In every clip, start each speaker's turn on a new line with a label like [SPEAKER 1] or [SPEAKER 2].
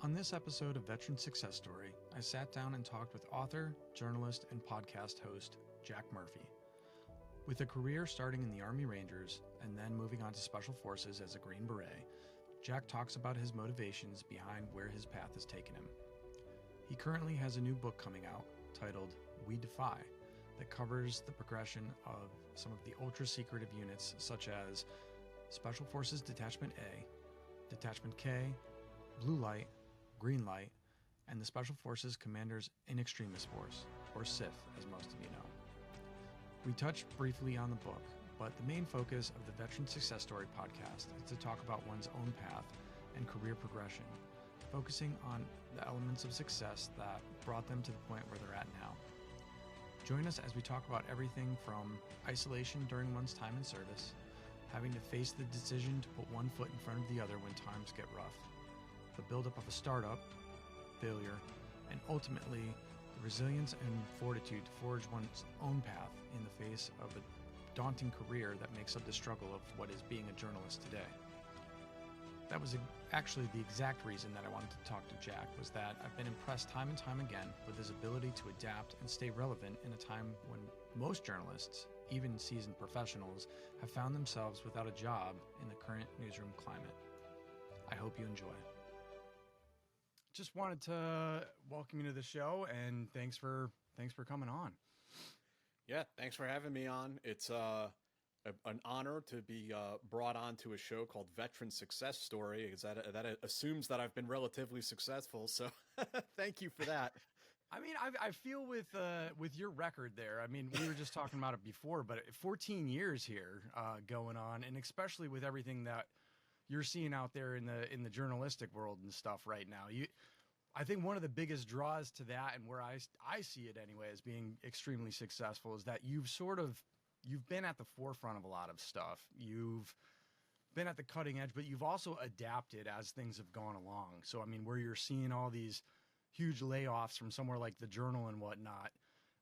[SPEAKER 1] On this episode of Veteran Success Story, I sat down and talked with author, journalist, and podcast host Jack Murphy. With a career starting in the Army Rangers and then moving on to Special Forces as a Green Beret, Jack talks about his motivations behind where his path has taken him. He currently has a new book coming out titled We Defy that covers the progression of some of the ultra-secretive units such as Special Forces Detachment A, Detachment K, Blue Light, Green Light, and the Special Forces Commanders in Extremis Force, or SIF, as most of you know. We touched briefly on the book, but the main focus of the Veteran Success Story podcast is to talk about one's own path and career progression, focusing on the elements of success that brought them to the point where they're at now. Join us as we talk about everything from isolation during one's time in service, having to face the decision to put one foot in front of the other when times get rough, the buildup of a startup, failure, and ultimately the resilience and fortitude to forge one's own path in the face of a daunting career that makes up the struggle of what is being a journalist today. That was actually the exact reason that I wanted to talk to Jack, was that I've been impressed time and time again with his ability to adapt and stay relevant in a time when most journalists, even seasoned professionals, have found themselves without a job in the current newsroom climate. I hope you enjoy. Just wanted to welcome you to the show, and thanks for coming on.
[SPEAKER 2] Yeah, thanks for having me on. It's an honor to be brought on to a show called Veteran Success Story, because that assumes that I've been relatively successful. So thank you for that.
[SPEAKER 1] I mean, I feel with your record there. I mean, we were just talking about it before, but 14 years here going on, and especially with everything that you're seeing out there in the journalistic world and stuff right now. I think one of the biggest draws to that, and where I see it anyway as being extremely successful, is that you've been at the forefront of a lot of stuff. You've been at the cutting edge, but you've also adapted as things have gone along. So, I mean, where you're seeing all these huge layoffs from somewhere like the Journal and whatnot,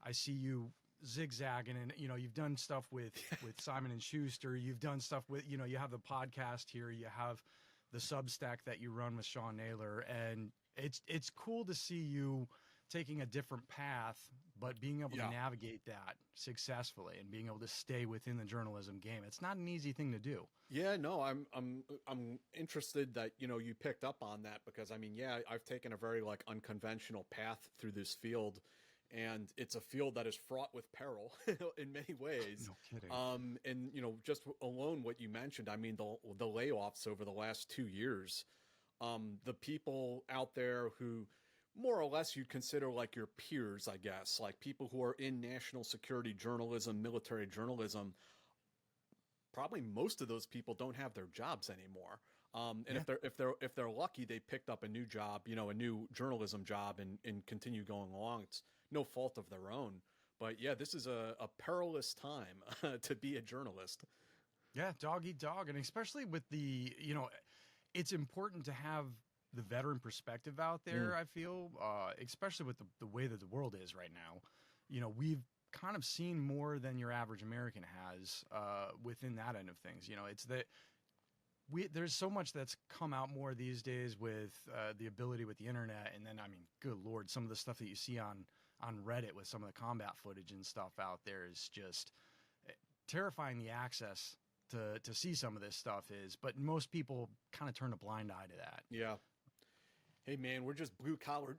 [SPEAKER 1] I see you zigzagging, and you've done stuff with Simon & Schuster. You've done stuff with, you have the podcast here, you have the Substack that you run with Sean Naylor, and it's cool to see you taking a different path, but being able to navigate that successfully and being able to stay within the journalism game. It's not an easy thing to do.
[SPEAKER 2] Yeah, no, I'm interested that, you picked up on that, because I mean, I've taken a very unconventional path through this field, and it's a field that is fraught with peril in many ways.
[SPEAKER 1] No kidding.
[SPEAKER 2] And just alone what you mentioned, I mean, the layoffs over the last 2 years, the people out there who more or less you'd consider like your peers, I guess, like people who are in national security journalism, military journalism, probably most of those people don't have their jobs anymore. And if they're lucky, they picked up a new job, a new journalism job, and continue going along. It's no fault of their own. But yeah, this is a perilous time to be a journalist.
[SPEAKER 1] Yeah, dog eat dog. And especially with the, it's important to have the veteran perspective out there, I feel, especially with the way that the world is right now. We've kind of seen more than your average American has within that end of things. It's that there's so much that's come out more these days with the ability with the internet. And then, I mean, good Lord, some of the stuff that you see on Reddit with some of the combat footage and stuff out there is just terrifying. The access to see some of this stuff is, but most people kind of turn a blind eye to that.
[SPEAKER 2] Yeah. Hey man, we're just blue collar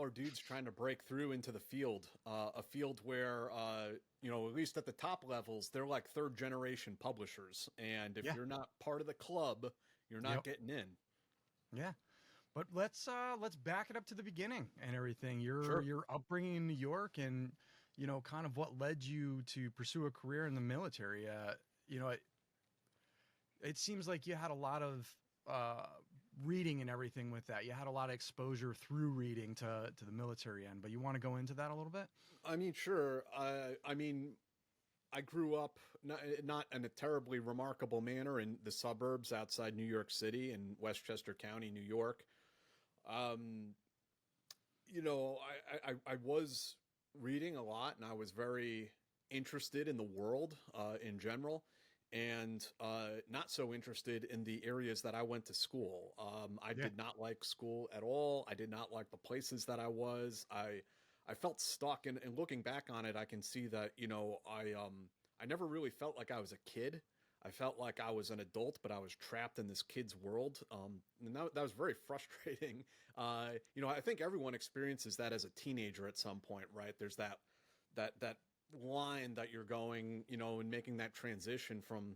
[SPEAKER 2] dudes trying to break through into the field, a field where, at least at the top levels, they're like third generation publishers. And if you're not part of the club, you're not getting in.
[SPEAKER 1] Yeah. But let's back it up to the beginning and everything. Your upbringing in New York, and, kind of what led you to pursue a career in the military. It seems like you had a lot of reading and everything with that. You had a lot of exposure through reading to the military end, but you want to go into that a little bit?
[SPEAKER 2] I mean, sure. I grew up not in a terribly remarkable manner in the suburbs outside New York City in Westchester County, New York. I was reading a lot, and I was very interested in the world in general. and not so interested in the areas that I went to school. I
[SPEAKER 1] Yeah.
[SPEAKER 2] did not like school at all. I did not like the places that I was. I felt stuck, and looking back on it, I can see that I never really felt like I was a kid. I felt like I was an adult, but I was trapped in this kid's world. And that was very frustrating. I think everyone experiences that as a teenager at some point, right? There's that line that you're going, and making that transition from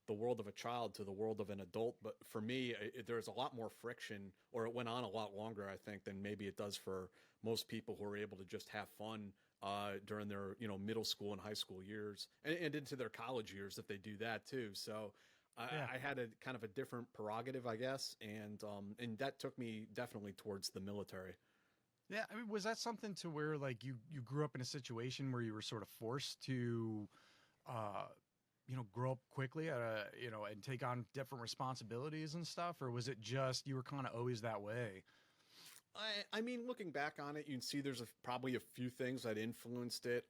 [SPEAKER 2] the world of a child to the world of an adult. But for me, there's a lot more friction, or it went on a lot longer, I think, than maybe it does for most people who are able to just have fun during their middle school and high school years, and into their college years if they do that too. So
[SPEAKER 1] Yeah.
[SPEAKER 2] I had a kind of a different prerogative, I guess, and that took me definitely towards the military.
[SPEAKER 1] Yeah, I mean, was that something to where like you grew up in a situation where you were sort of forced to, uh, grow up quickly at and take on different responsibilities and stuff, or was it just you were kind of always that way?
[SPEAKER 2] I mean, looking back on it, you can see there's probably a few things that influenced it.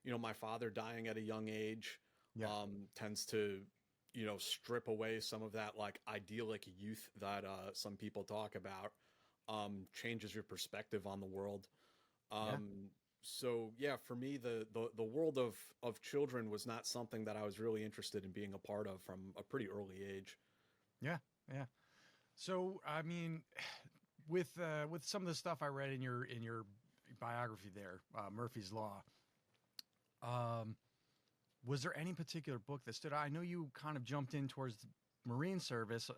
[SPEAKER 2] My father dying at a young age,
[SPEAKER 1] Yeah.
[SPEAKER 2] tends to, strip away some of that like idyllic youth that some people talk about. Changes your perspective on the world.
[SPEAKER 1] Yeah.
[SPEAKER 2] So yeah, for me, the world of children was not something that I was really interested in being a part of from a pretty early age.
[SPEAKER 1] Yeah. Yeah. So I mean, with some of the stuff I read in your biography there, Murphy's Law. Um, was there any particular book that stood out? I know you kind of jumped in towards the Marine Service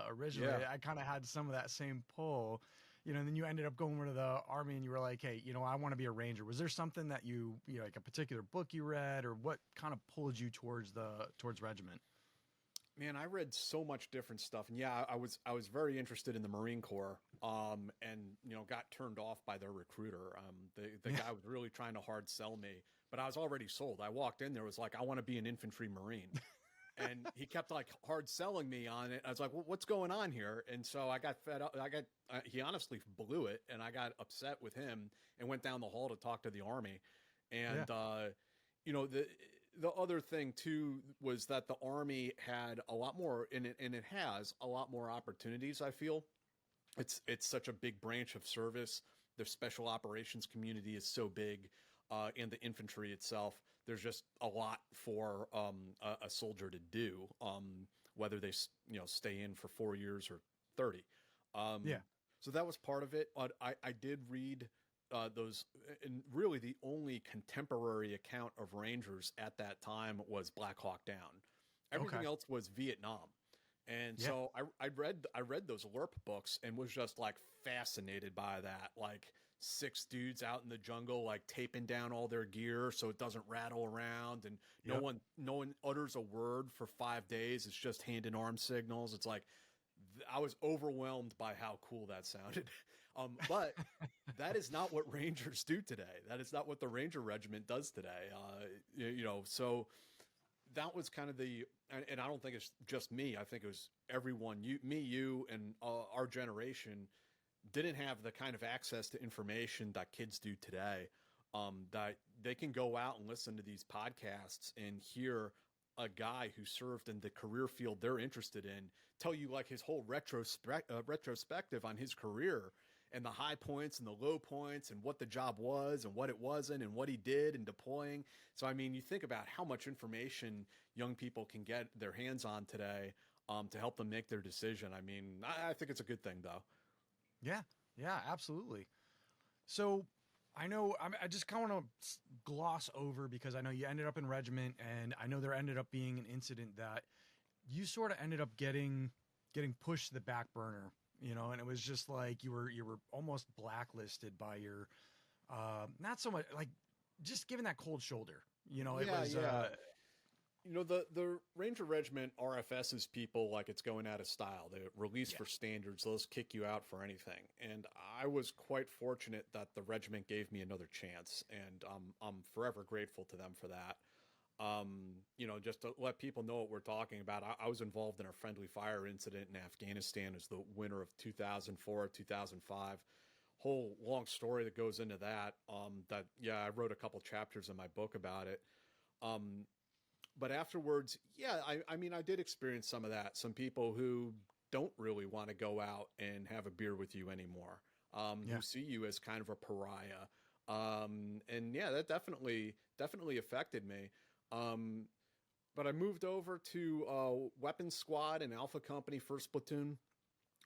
[SPEAKER 1] originally.
[SPEAKER 2] Yeah.
[SPEAKER 1] I kind of had some of that same pull, and then you ended up going to the Army and you were like, hey, I want to be a Ranger. Was there something that like a particular book you read, or what kind of pulled you towards regiment?
[SPEAKER 2] Man, I read so much different stuff, and yeah, I was very interested in the Marine Corps, and got turned off by their recruiter. The
[SPEAKER 1] Yeah.
[SPEAKER 2] guy was really trying to hard sell me, but I was already sold. I walked in there, was like, I want to be an infantry Marine, and he kept like hard selling me on it. I was like, well, what's going on here? And so I got fed up. He honestly blew it, and I got upset with him and went down the hall to talk to the Army,
[SPEAKER 1] Yeah.
[SPEAKER 2] and the other thing too was that the Army had a lot more in it, and it has a lot more opportunities. I feel it's such a big branch of service. The special operations community is so big, and the infantry itself. There's just a lot for a soldier to do, whether they stay in for 4 years or 30.
[SPEAKER 1] Yeah.
[SPEAKER 2] So that was part of it. But I did read those, and really the only contemporary account of Rangers at that time was Black Hawk Down. Everything
[SPEAKER 1] Okay.
[SPEAKER 2] else was Vietnam. And
[SPEAKER 1] Yeah.
[SPEAKER 2] so I read those LERP books and was just like fascinated by that. Like six dudes out in the jungle, like taping down all their gear so it doesn't rattle around, and
[SPEAKER 1] Yep.
[SPEAKER 2] no one utters a word for 5 days. It's just hand and arm signals. It's like I was overwhelmed by how cool that sounded. But that is not what Rangers do today. That is not what the Ranger Regiment does today. So that was kind of and I don't think it's just me. I think it was everyone. You, and our generation didn't have the kind of access to information that kids do today. That they can go out and listen to these podcasts and hear a guy who served in the career field they're interested in tell you like his whole retrospective on his career, and the high points and the low points, and what the job was and what it wasn't, and what he did in deploying. So, I mean, you think about how much information young people can get their hands on today, to help them make their decision. I mean, I think it's a good thing, though.
[SPEAKER 1] Yeah. Yeah. Absolutely. So I know I just kind of want to gloss over because I know you ended up in regiment, and I know there ended up being an incident that you sort of ended up getting pushed to the back burner, and it was just like you were almost blacklisted by your not so much like just given that cold shoulder. It
[SPEAKER 2] Yeah,
[SPEAKER 1] was
[SPEAKER 2] yeah. The Ranger Regiment RFSs people like it's going out of style. They release
[SPEAKER 1] yeah.
[SPEAKER 2] for standards. They'll just kick you out for anything. And I was quite fortunate that the regiment gave me another chance, and I'm forever grateful to them for that. Just to let people know what we're talking about, I was involved in a friendly fire incident in Afghanistan as the winter of 2004, 2005. Whole long story that goes into that. I wrote a couple chapters in my book about it. Um, but afterwards, yeah, I mean, I did experience some of that. Some people who don't really want to go out and have a beer with you anymore,
[SPEAKER 1] Yeah.
[SPEAKER 2] who see you as kind of a pariah. And yeah, that definitely affected me. Um, but I moved over to Weapons Squad and Alpha Company, First Platoon,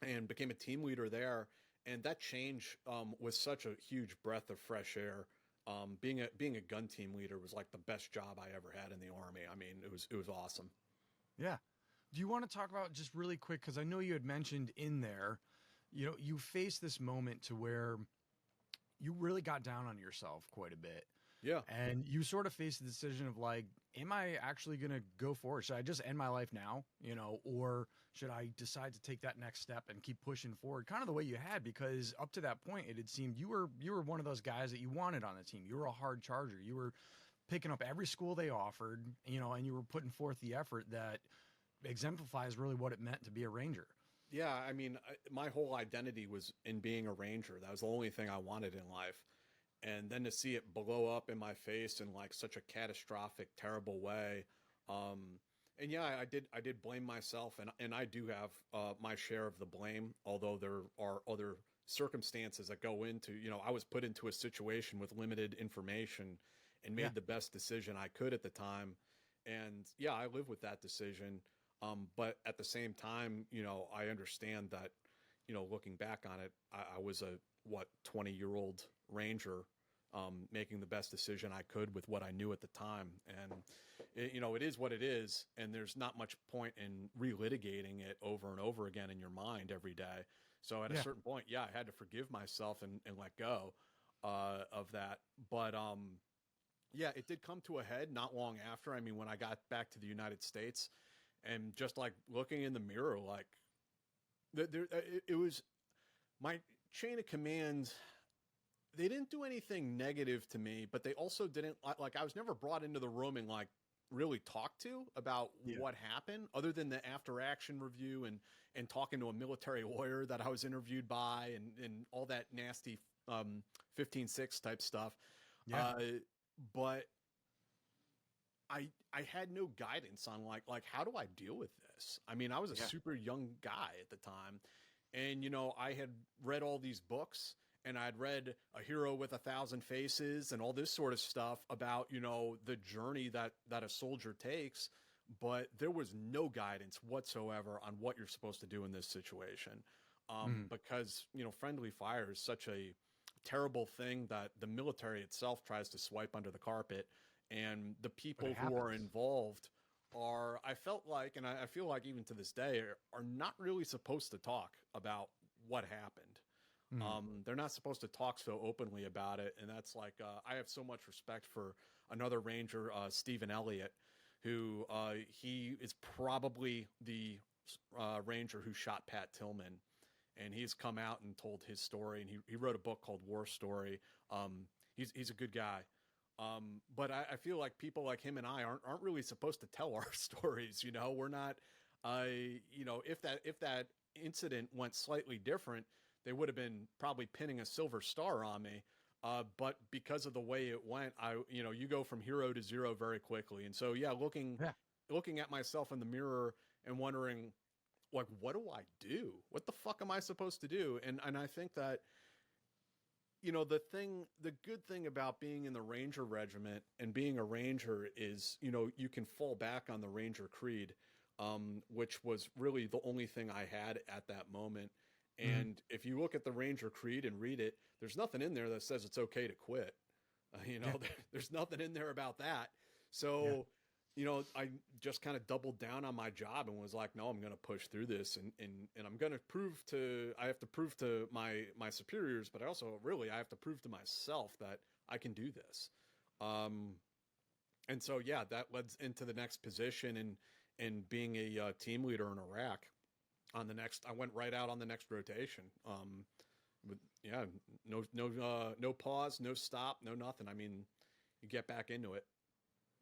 [SPEAKER 2] and became a team leader there. And that change was such a huge breath of fresh air. Being a gun team leader was like the best job I ever had in the Army. I mean, it was awesome.
[SPEAKER 1] Yeah. Do you want to talk about just really quick? Because I know you had mentioned in there, you faced this moment to where you really got down on yourself quite a bit.
[SPEAKER 2] Yeah,
[SPEAKER 1] And you sort of face the decision of like, am I actually going to go forward? Should I just end my life now, or should I decide to take that next step and keep pushing forward? Kind of the way you had, because up to that point, it had seemed you were one of those guys that you wanted on the team. You were a hard charger. You were picking up every school they offered, and you were putting forth the effort that exemplifies really what it meant to be a Ranger.
[SPEAKER 2] yeah. I mean, my whole identity was in being a Ranger. That was the only thing I wanted in life. And then to see it blow up in my face in like such a catastrophic, terrible way. Um, and yeah, I did blame myself, and I do have my share of the blame. Although there are other circumstances that go into, I was put into a situation with limited information and
[SPEAKER 1] Yeah.
[SPEAKER 2] made the best decision I could at the time. And yeah, I live with that decision. But at the same time, I understand that, looking back on it, I was a 20-year-old Ranger, making the best decision I could with what I knew at the time. And it is what it is, and there's not much point in relitigating it over and over again in your mind every day. So at a
[SPEAKER 1] Yeah.
[SPEAKER 2] certain point, yeah, I had to forgive myself and let go of that. But yeah, it did come to a head not long after. I mean, when I got back to the United States, and just like looking in the mirror, like it was my chain of command. They didn't do anything negative to me, but they also didn't like, I was never brought into the room and like really talked to about
[SPEAKER 1] Yeah.
[SPEAKER 2] what happened, other than the after action review and talking to a military lawyer that I was interviewed by, and all that nasty 15-6 type stuff.
[SPEAKER 1] Yeah.
[SPEAKER 2] But I had no guidance on like how do I deal with this? I mean, I was a
[SPEAKER 1] Yeah.
[SPEAKER 2] super young guy at the time, and I had read all these books, and I'd read A Hero with 1,000 Faces and all this sort of stuff about the journey that a soldier takes, but there was no guidance whatsoever on what you're supposed to do in this situation, because friendly fire is such a terrible thing that the military itself tries to swipe under the carpet. And the people who are
[SPEAKER 1] happens.
[SPEAKER 2] involved are, I felt like, and I feel like even to this day, are not really supposed to talk about what happened. They're not supposed to talk so openly about it. And that's like, I have so much respect for another Ranger, Stephen Elliott, who he is probably the Ranger who shot Pat Tillman. And he's come out and told his story. And he wrote a book called War Story. He's a good guy. But I feel like people like him and I aren't really supposed to tell our stories. We're not, if that incident went slightly different, they would have been probably pinning a silver star on me. But because of the way it went, you go from hero to zero very quickly. And so, yeah,
[SPEAKER 1] Yeah.
[SPEAKER 2] looking at myself in the mirror and wondering, like, what do I do? What the fuck am I supposed to do? And I think that, the good thing about being in the Ranger Regiment and being a Ranger is, you can fall back on the Ranger Creed, which was really the only thing I had at that moment. And if you look at the Ranger Creed and read it, there's nothing in there that says it's okay to quit.
[SPEAKER 1] Yeah.
[SPEAKER 2] There's nothing in there about that. So, I just kind of doubled down on my job and was like, no, I'm going to push through this. And I'm going to I have to prove to my superiors, but I have to prove to myself that I can do this. And so, yeah, that led into the next position and being a team leader in Iraq. I went right out on the next rotation. Yeah, no pause, no stop, no nothing. I mean, you get back into it.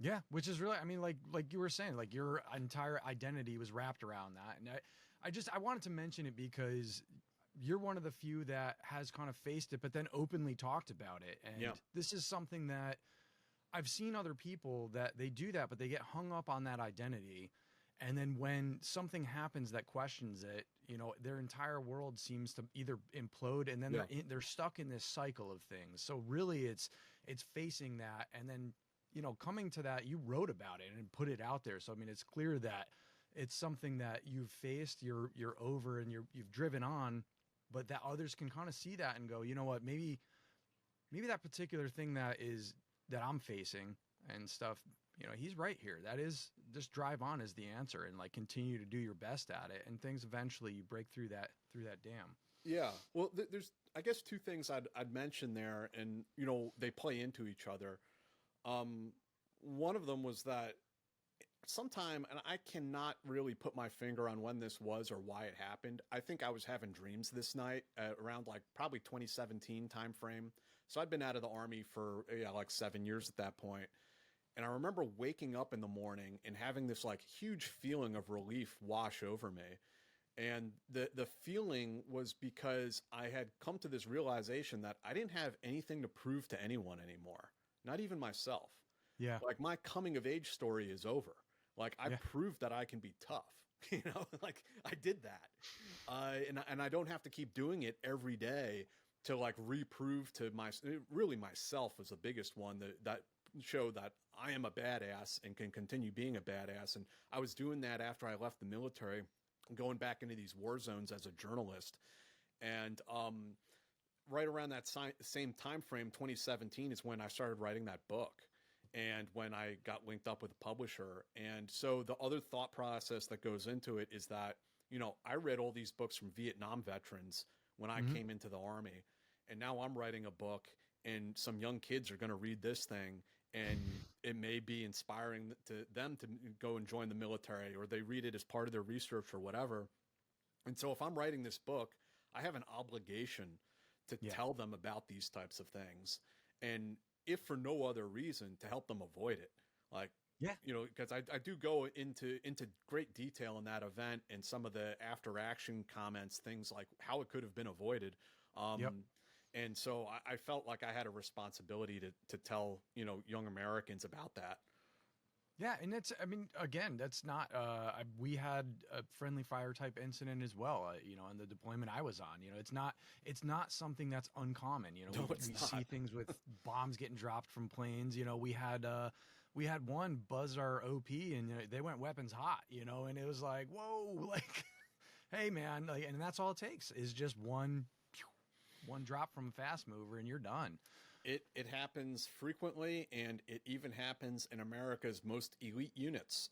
[SPEAKER 1] Yeah, which is really, I mean, like you were saying, like your entire identity was wrapped around that. And I wanted to mention it because you're one of the few that has kind of faced it, but then openly talked about it. And
[SPEAKER 2] Yeah.
[SPEAKER 1] this is something that I've seen other people that they do that, but they get hung up on that identity. And then when something happens that questions it, their entire world seems to either implode, and then
[SPEAKER 2] Yeah.
[SPEAKER 1] they're stuck in this cycle of things. So really it's facing that, and then, coming to that, you wrote about it and put it out there. So, I mean, it's clear that it's something that you've faced, you're over, and you've driven on, but that others can kind of see that and go, you know what, maybe that particular thing that I'm facing and stuff, he's right here. That is, just drive on is the answer, and like continue to do your best at it, and things eventually you break through that dam.
[SPEAKER 2] Yeah. Well, there's, I guess, two things I'd mention there, and they play into each other. One of them was that sometime, and I cannot really put my finger on when this was or why it happened. I think I was having dreams this night around like probably 2017 time frame. So I'd been out of the Army for like 7 years at that point. And I remember waking up in the morning and having this like huge feeling of relief wash over me. And the feeling was because I had come to this realization that I didn't have anything to prove to anyone anymore, not even myself.
[SPEAKER 1] Yeah.
[SPEAKER 2] Like my coming of age story is over. Like I
[SPEAKER 1] Yeah.
[SPEAKER 2] proved that I can be tough, like I did that. And I don't have to keep doing it every day to like reprove to really myself was the biggest one that show that I am a badass and can continue being a badass. And I was doing that after I left the military, going back into these war zones as a journalist. And, right around that same time frame, 2017 is when I started writing that book. And when I got linked up with a publisher. And so the other thought process that goes into it is that, I read all these books from Vietnam veterans when I came into the Army. And now I'm writing a book, and some young kids are going to read this thing, and it may be inspiring to them to go and join the military, or they read it as part of their research or whatever. And so if I'm writing this book, I have an obligation to tell them about these types of things. And if for no other reason, to help them avoid it. Like, because I do go into great detail in that event, and some of the after action comments, things like how it could have been avoided. And so I felt like I had a responsibility to tell, young Americans about that.
[SPEAKER 1] Yeah, and that's not. We had a friendly fire type incident as well. In the deployment I was on. It's not something that's uncommon.
[SPEAKER 2] No,
[SPEAKER 1] we
[SPEAKER 2] it's not.
[SPEAKER 1] see things with bombs getting dropped from planes. We had one buzz our OP, and they went weapons hot. And it was like, whoa, like, hey man, like, and that's all it takes is just one drop from a fast mover, and you're done.
[SPEAKER 2] It happens frequently, and it even happens in America's most elite units.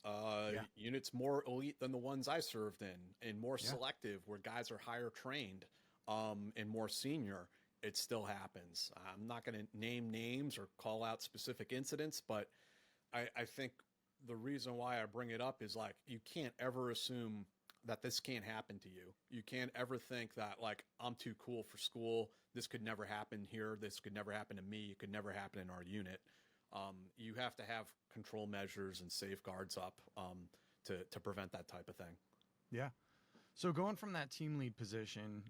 [SPEAKER 2] Units more elite than the ones I served in, and more selective, where guys are higher trained, and more senior. It still happens. I'm not going to name names or call out specific incidents, but I think the reason why I bring it up is like, you can't ever assume that this can't happen to you. You can't ever think that like, I'm too cool for school. This could never happen here. This could never happen to me. It could never happen in our unit. You have to have control measures and safeguards up to prevent that type of thing.
[SPEAKER 1] Yeah. So going from that team lead position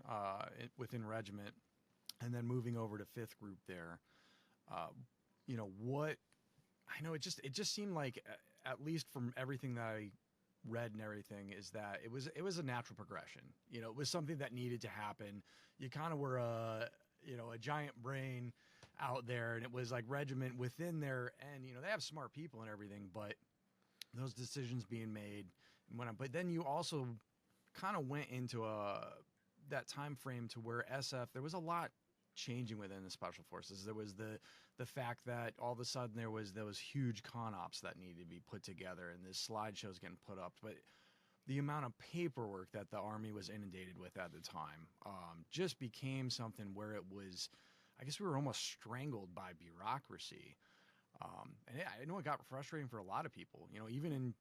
[SPEAKER 1] within regiment, and then moving over to 5th Group there, what I know, it just seemed like, at least from everything that I read and everything, is that it was a natural progression. It was something that needed to happen. You kind of were a giant brain out there, and it was like regiment within there, and they have smart people and everything, but those decisions being made and whatnot. But then you also kind of went into that time frame to where SF, there was a lot changing within the special forces. There was the fact that all of a sudden there was those huge con ops that needed to be put together, and this slideshows getting put up. But the amount of paperwork that the Army was inundated with at the time just became something where it was, I guess we were almost strangled by bureaucracy. And I know it got frustrating for a lot of people, even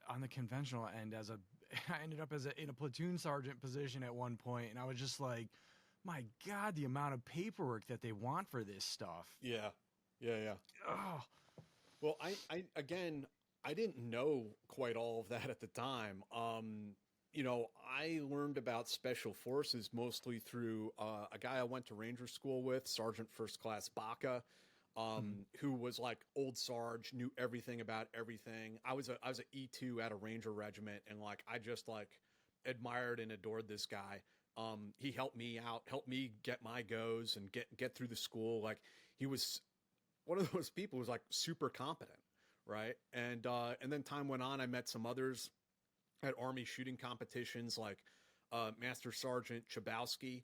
[SPEAKER 1] on the conventional end. I ended up in a platoon sergeant position at one point, and I was just like, my God, the amount of paperwork that they want for this stuff.
[SPEAKER 2] Yeah.
[SPEAKER 1] Oh.
[SPEAKER 2] Well, I didn't know quite all of that at the time. I learned about special forces mostly through a guy I went to Ranger School with, Sergeant First Class Baca. who was like old Sarge, knew everything about everything. I was a E2 at a Ranger regiment, and like I just like admired and adored this guy. He helped me out, helped me get my goes and get through the school. Like he was one of those people who was like super competent, right? And then time went on. I met some others at Army shooting competitions, like Master Sergeant Chabowski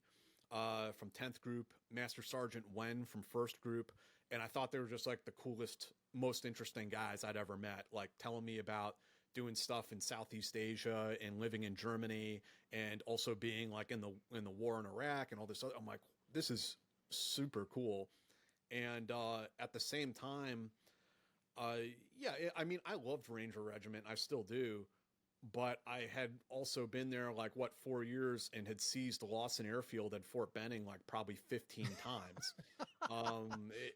[SPEAKER 2] from 10th Group, Master Sergeant Wen from 1st Group, and I thought they were just like the coolest, most interesting guys I'd ever met. Like telling me about doing stuff in Southeast Asia and living in Germany, and also being like in the war in Iraq and all this other. I'm like, this is super cool. And at the same time, yeah, I mean, I loved Ranger Regiment. I still do. But I had also been there like, what, 4 years, and had seized Lawson Airfield at Fort Benning like probably 15 times.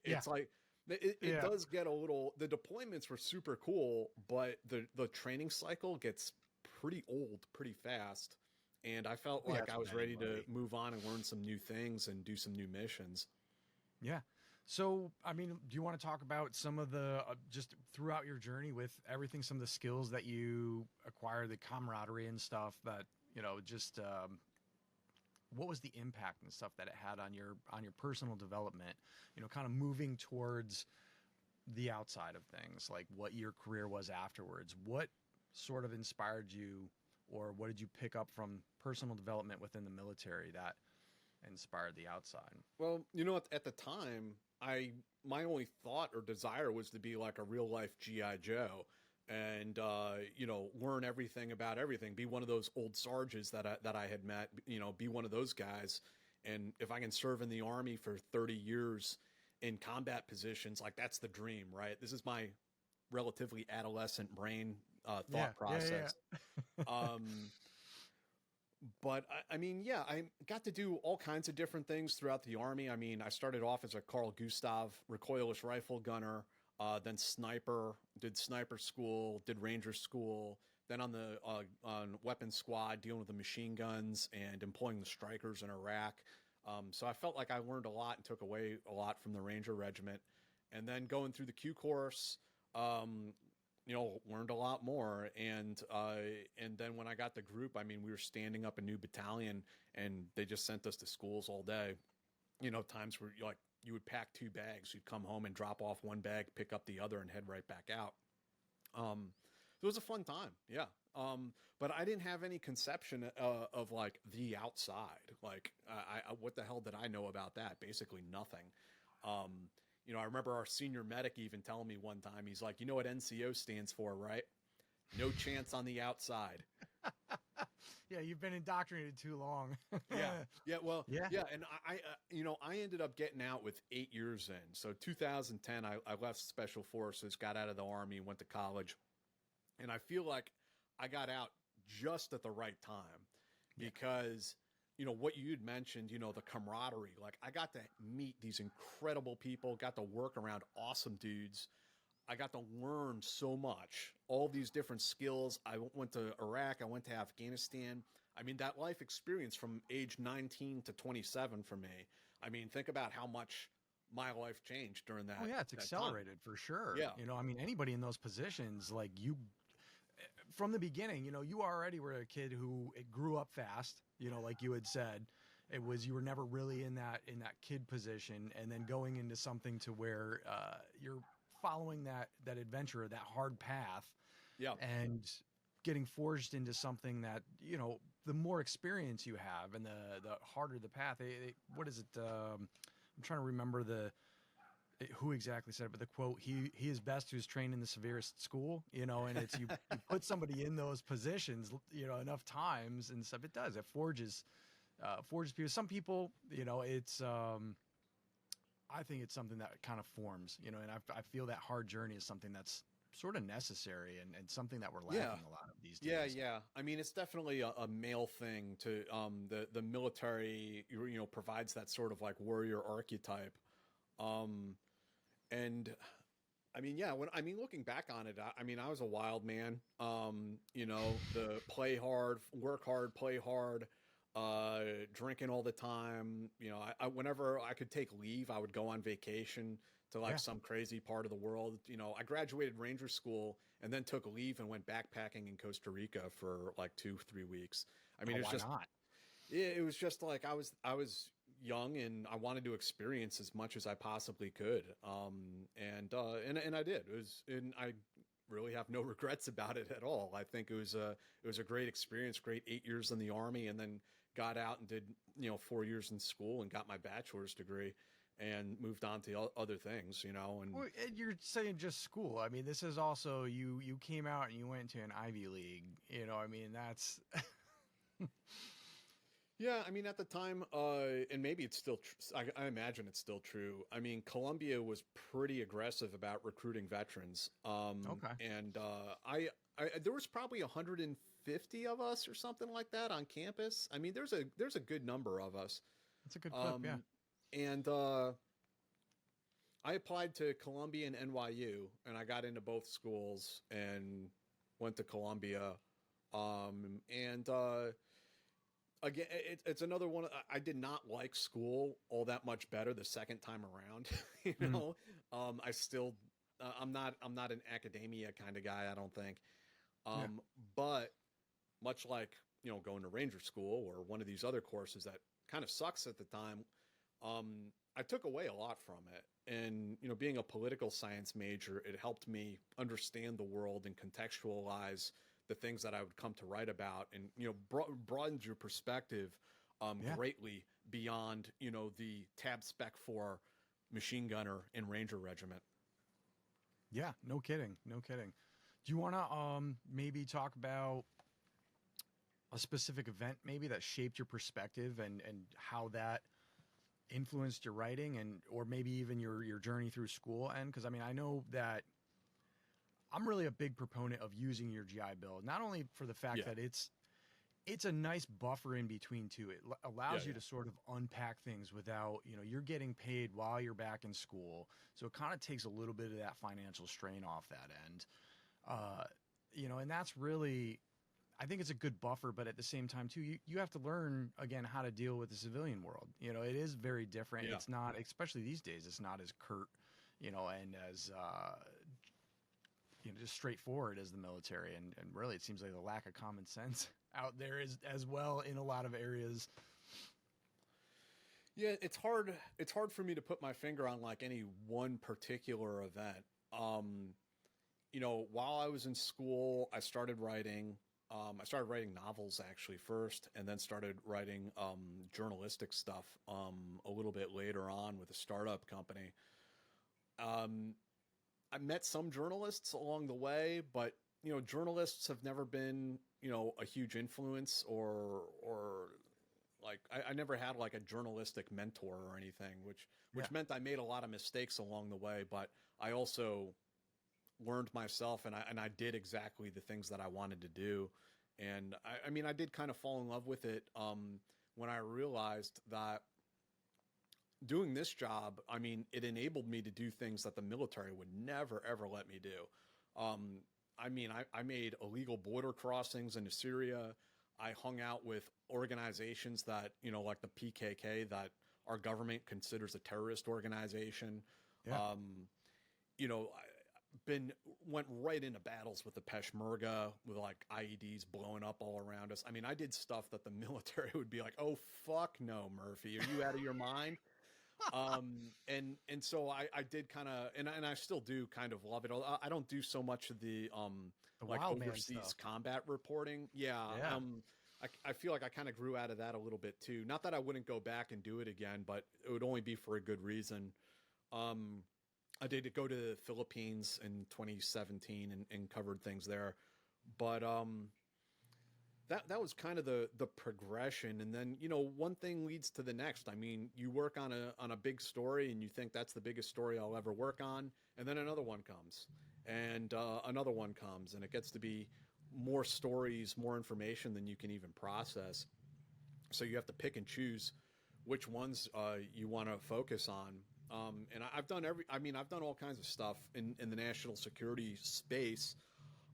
[SPEAKER 2] It's like, it does get a little, the deployments were super cool, but the training cycle gets pretty old pretty fast. And I felt like I was ready to move on and learn some new things and do some new missions.
[SPEAKER 1] Yeah. So, I mean, do you want to talk about some of the, just throughout your journey with everything, some of the skills that you acquire, the camaraderie and stuff that, you know, just, what was the impact and stuff that it had on your personal development, you know, kind of moving towards the outside of things, like what your career was afterwards? What sort of inspired you, or what did you pick up from personal development within the military that inspired the outside?
[SPEAKER 2] Well, you know, at the time, my only thought or desire was to be like a real life GI Joe, and you know, learn everything about everything. Be one of those old Sarges that I had met. You know, be one of those guys. And if I can serve in the Army for 30 years in combat positions, like that's the dream, right? This is my relatively adolescent brain thought process. But I mean, yeah, I got to do all kinds of different things throughout the Army. I mean, I started off as a Carl Gustav recoilless rifle gunner, then sniper, did sniper school, did ranger school, then on the on weapons squad, dealing with the machine guns and employing the strikers in Iraq. So I felt like I learned a lot and took away a lot from the Ranger Regiment. And then going through the Q course, you know, learned a lot more. And then when I got the group, I mean, we were standing up a new battalion, and they just sent us to schools all day. You know, times where you would pack 2 bags, you'd come home and drop off 1 bag, pick up the other, and head right back out. It was a fun time. Yeah. But I didn't have any conception of like the outside. Like, what the hell did I know about that? Basically nothing. You know, I remember our senior medic even telling me one time, he's like, you know what NCO stands for, right? No chance on the outside.
[SPEAKER 1] Yeah, you've been indoctrinated too long.
[SPEAKER 2] Yeah. Well, yeah. And I you know, I ended up getting out with 8 years in. So 2010, I left Special Forces, got out of the Army, went to college. And I feel like I got out just at the right time, because you know, what you'd mentioned, you know, the camaraderie, like I got to meet these incredible people, got to work around awesome dudes. I got to learn so much, all these different skills. I went to Iraq. I went to Afghanistan. I mean, that life experience from age 19 to 27 for me. I mean, think about how much my life changed during that.
[SPEAKER 1] Oh yeah, it's accelerated for sure.
[SPEAKER 2] Yeah.
[SPEAKER 1] You know, I mean, anybody in those positions, like you, from the beginning, you know, you already were a kid who it grew up fast, you know, like you had said. It was, you were never really in that kid position, and then going into something to where you're following that adventure, that hard path.
[SPEAKER 2] Yeah.
[SPEAKER 1] And getting forged into something that, you know, the more experience you have and the harder the path. What is it? I'm trying to remember who exactly said it, but the quote, he is best who's trained in the severest school, you know, and it's, you put somebody in those positions, you know, enough times and stuff. It does, it forges people. Some people, you know, it's, I think it's something that kind of forms, you know, and I feel that hard journey is something that's sort of necessary and something that we're lacking a lot of these days.
[SPEAKER 2] Yeah. I mean, it's definitely a male thing to, the military, you know, provides that sort of like warrior archetype. And I mean, yeah, looking back on it, I mean, I was a wild man, you know, the play hard, work hard, play hard. drinking all the time. You know, whenever I could take leave, I would go on vacation to like
[SPEAKER 1] Yeah.
[SPEAKER 2] some crazy part of the world. You know, I graduated Ranger School and then took leave and went backpacking in Costa Rica for like 2-3 weeks. I mean,
[SPEAKER 1] Oh,
[SPEAKER 2] it was
[SPEAKER 1] why
[SPEAKER 2] just,
[SPEAKER 1] not?
[SPEAKER 2] yeah, it was just like I was young and I wanted to experience as much as I possibly could. And I did. It was, and I really have no regrets about it at all. I think it was a great experience, great 8 years in the Army, and then got out and did 4 years in school and got my bachelor's degree and moved on to other things, and
[SPEAKER 1] Well, and you're saying just school. I mean, this is also you came out and you went to an Ivy League. I mean, that's
[SPEAKER 2] yeah, I mean, at the time, and maybe it's still, I imagine it's still true. I mean, Columbia was pretty aggressive about recruiting veterans.
[SPEAKER 1] okay.
[SPEAKER 2] And there was probably 150 of us or something like that on campus. I mean, there's a good number of us.
[SPEAKER 1] That's a good clip. Yeah.
[SPEAKER 2] And I applied to Columbia and NYU, and I got into both schools and went to Columbia. And again, it's another one. I did not like school all that much better the second time around.
[SPEAKER 1] Mhm.
[SPEAKER 2] I still, I'm not an academia kind of guy. I don't think.
[SPEAKER 1] Yeah.
[SPEAKER 2] But much like going to Ranger School or one of these other courses that kind of sucks at the time, I took away a lot from it. And being a political science major, it helped me understand the world and contextualize the things that I would come to write about, and broadened your perspective
[SPEAKER 1] Yeah.
[SPEAKER 2] greatly beyond the tab spec for machine gunner in Ranger Regiment.
[SPEAKER 1] Yeah. No kidding. No kidding. Do you want to maybe talk about a specific event maybe that shaped your perspective and how that influenced your writing and or maybe even your journey through school? And because I mean, I know that I'm really a big proponent of using your GI Bill, not only for the fact
[SPEAKER 2] Yeah.
[SPEAKER 1] that it's a nice buffer in between two. It allows
[SPEAKER 2] Yeah,
[SPEAKER 1] you
[SPEAKER 2] yeah.
[SPEAKER 1] to sort of unpack things without, you're getting paid while you're back in school. So it kind of takes a little bit of that financial strain off that end. Uh, and that's really, I think it's a good buffer, but at the same time too, you have to learn again how to deal with the civilian world. It is very different.
[SPEAKER 2] Yeah.
[SPEAKER 1] It's not, especially these days, it's not as curt, and as, just straightforward as the military. And really, it seems like the lack of common sense out there is as well in a lot of areas.
[SPEAKER 2] Yeah, it's hard. It's hard for me to put my finger on like any one particular event. While I was in school, I started writing. I started writing novels actually first, and then started writing journalistic stuff a little bit later on with a startup company. I met some journalists along the way, but journalists have never been a huge influence or like I never had like a journalistic mentor or anything, which
[SPEAKER 1] Yeah.
[SPEAKER 2] meant I made a lot of mistakes along the way, but I also learned myself and I did exactly the things that I wanted to do. And I mean, I did kind of fall in love with it when I realized that doing this job, I mean, it enabled me to do things that the military would never, ever let me do. I mean, I made illegal border crossings into Syria. I hung out with organizations that, like the PKK, that our government considers a terrorist organization.
[SPEAKER 1] Yeah.
[SPEAKER 2] Went right into battles with the Peshmerga with like IEDs blowing up all around us. I mean, I did stuff that the military would be like, "Oh fuck no, Murphy, are you out of your mind?" And so I did kind of, and I still do kind of love it. I don't do so much of the like
[SPEAKER 1] wild man
[SPEAKER 2] overseas
[SPEAKER 1] stuff.
[SPEAKER 2] combat reporting. Yeah.
[SPEAKER 1] Yeah.
[SPEAKER 2] I feel like I kind of grew out of that a little bit too. Not that I wouldn't go back and do it again, but it would only be for a good reason. I did go to the Philippines in 2017 and covered things there, but that was kind of the progression. And then one thing leads to the next. I mean, you work on a big story and you think that's the biggest story I'll ever work on, and then another one comes, and another one comes, and it gets to be more stories, more information than you can even process. So you have to pick and choose which ones you want to focus on. And I've done I've done all kinds of stuff in the national security space,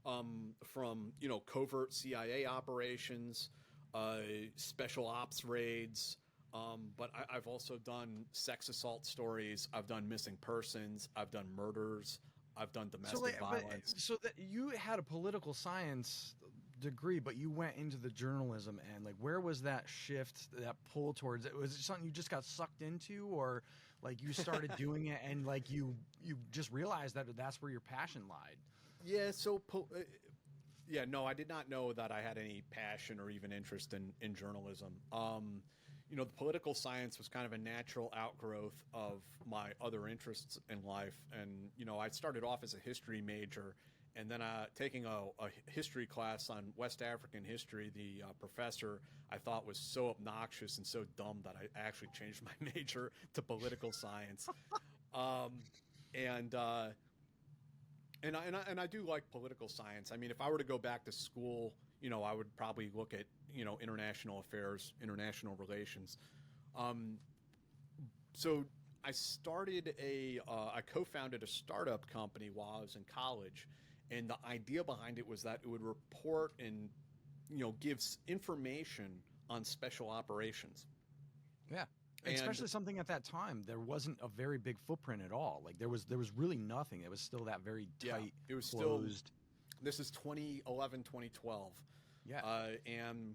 [SPEAKER 2] from covert CIA operations uh, special ops raids. But I've also done sex assault stories. I've done missing persons. I've done murders. I've done domestic violence.
[SPEAKER 1] So that you had a political science degree, but you went into the journalism, and like, where was that shift, that pull towards it? Was it something you just got sucked into, or like you started doing it and like you just realized that that's where your passion lied?
[SPEAKER 2] Yeah, yeah, no, I did not know that I had any passion or even interest in journalism. The political science was kind of a natural outgrowth of my other interests in life. And, I started off as a history major, and then taking a history class on West African history, the professor I thought was so obnoxious and so dumb that I actually changed my major to political science. Um, and, uh, and I do like political science. I mean, if I were to go back to school, I would probably look at, international affairs, international relations. Um, so I co-founded a startup company while I was in college. And the idea behind it was that it would report and, give information on special operations.
[SPEAKER 1] Yeah. Especially something at that time, there wasn't a very big footprint at all. Like there was really nothing. It was still that very tight,
[SPEAKER 2] it was
[SPEAKER 1] closed.
[SPEAKER 2] This is 2011, 2012.
[SPEAKER 1] Yeah.
[SPEAKER 2] And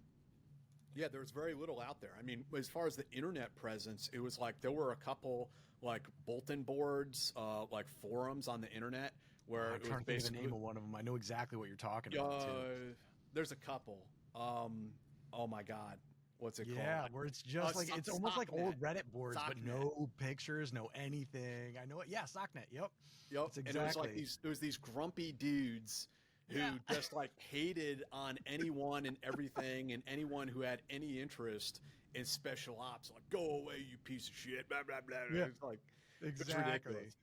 [SPEAKER 2] yeah, there was very little out there. I mean, as far as the internet presence, it was like there were a couple like bulletin boards, like forums on the internet where
[SPEAKER 1] I'm trying to think of the name of one of them. I know exactly what you're talking about too.
[SPEAKER 2] There's a couple. Oh my God. What's it called?
[SPEAKER 1] Yeah, where it's just like it's almost like old Reddit boards,
[SPEAKER 2] Socknet.
[SPEAKER 1] but no pictures, no anything. I know it. Yeah, Socknet. Yep.
[SPEAKER 2] That's exactly. And it was like there was these grumpy dudes who just like hated on anyone and everything and anyone who had any interest in special ops. Like, go away, you piece of shit. Blah blah blah.
[SPEAKER 1] Yeah.
[SPEAKER 2] It's like
[SPEAKER 1] Exactly.
[SPEAKER 2] It's ridiculous.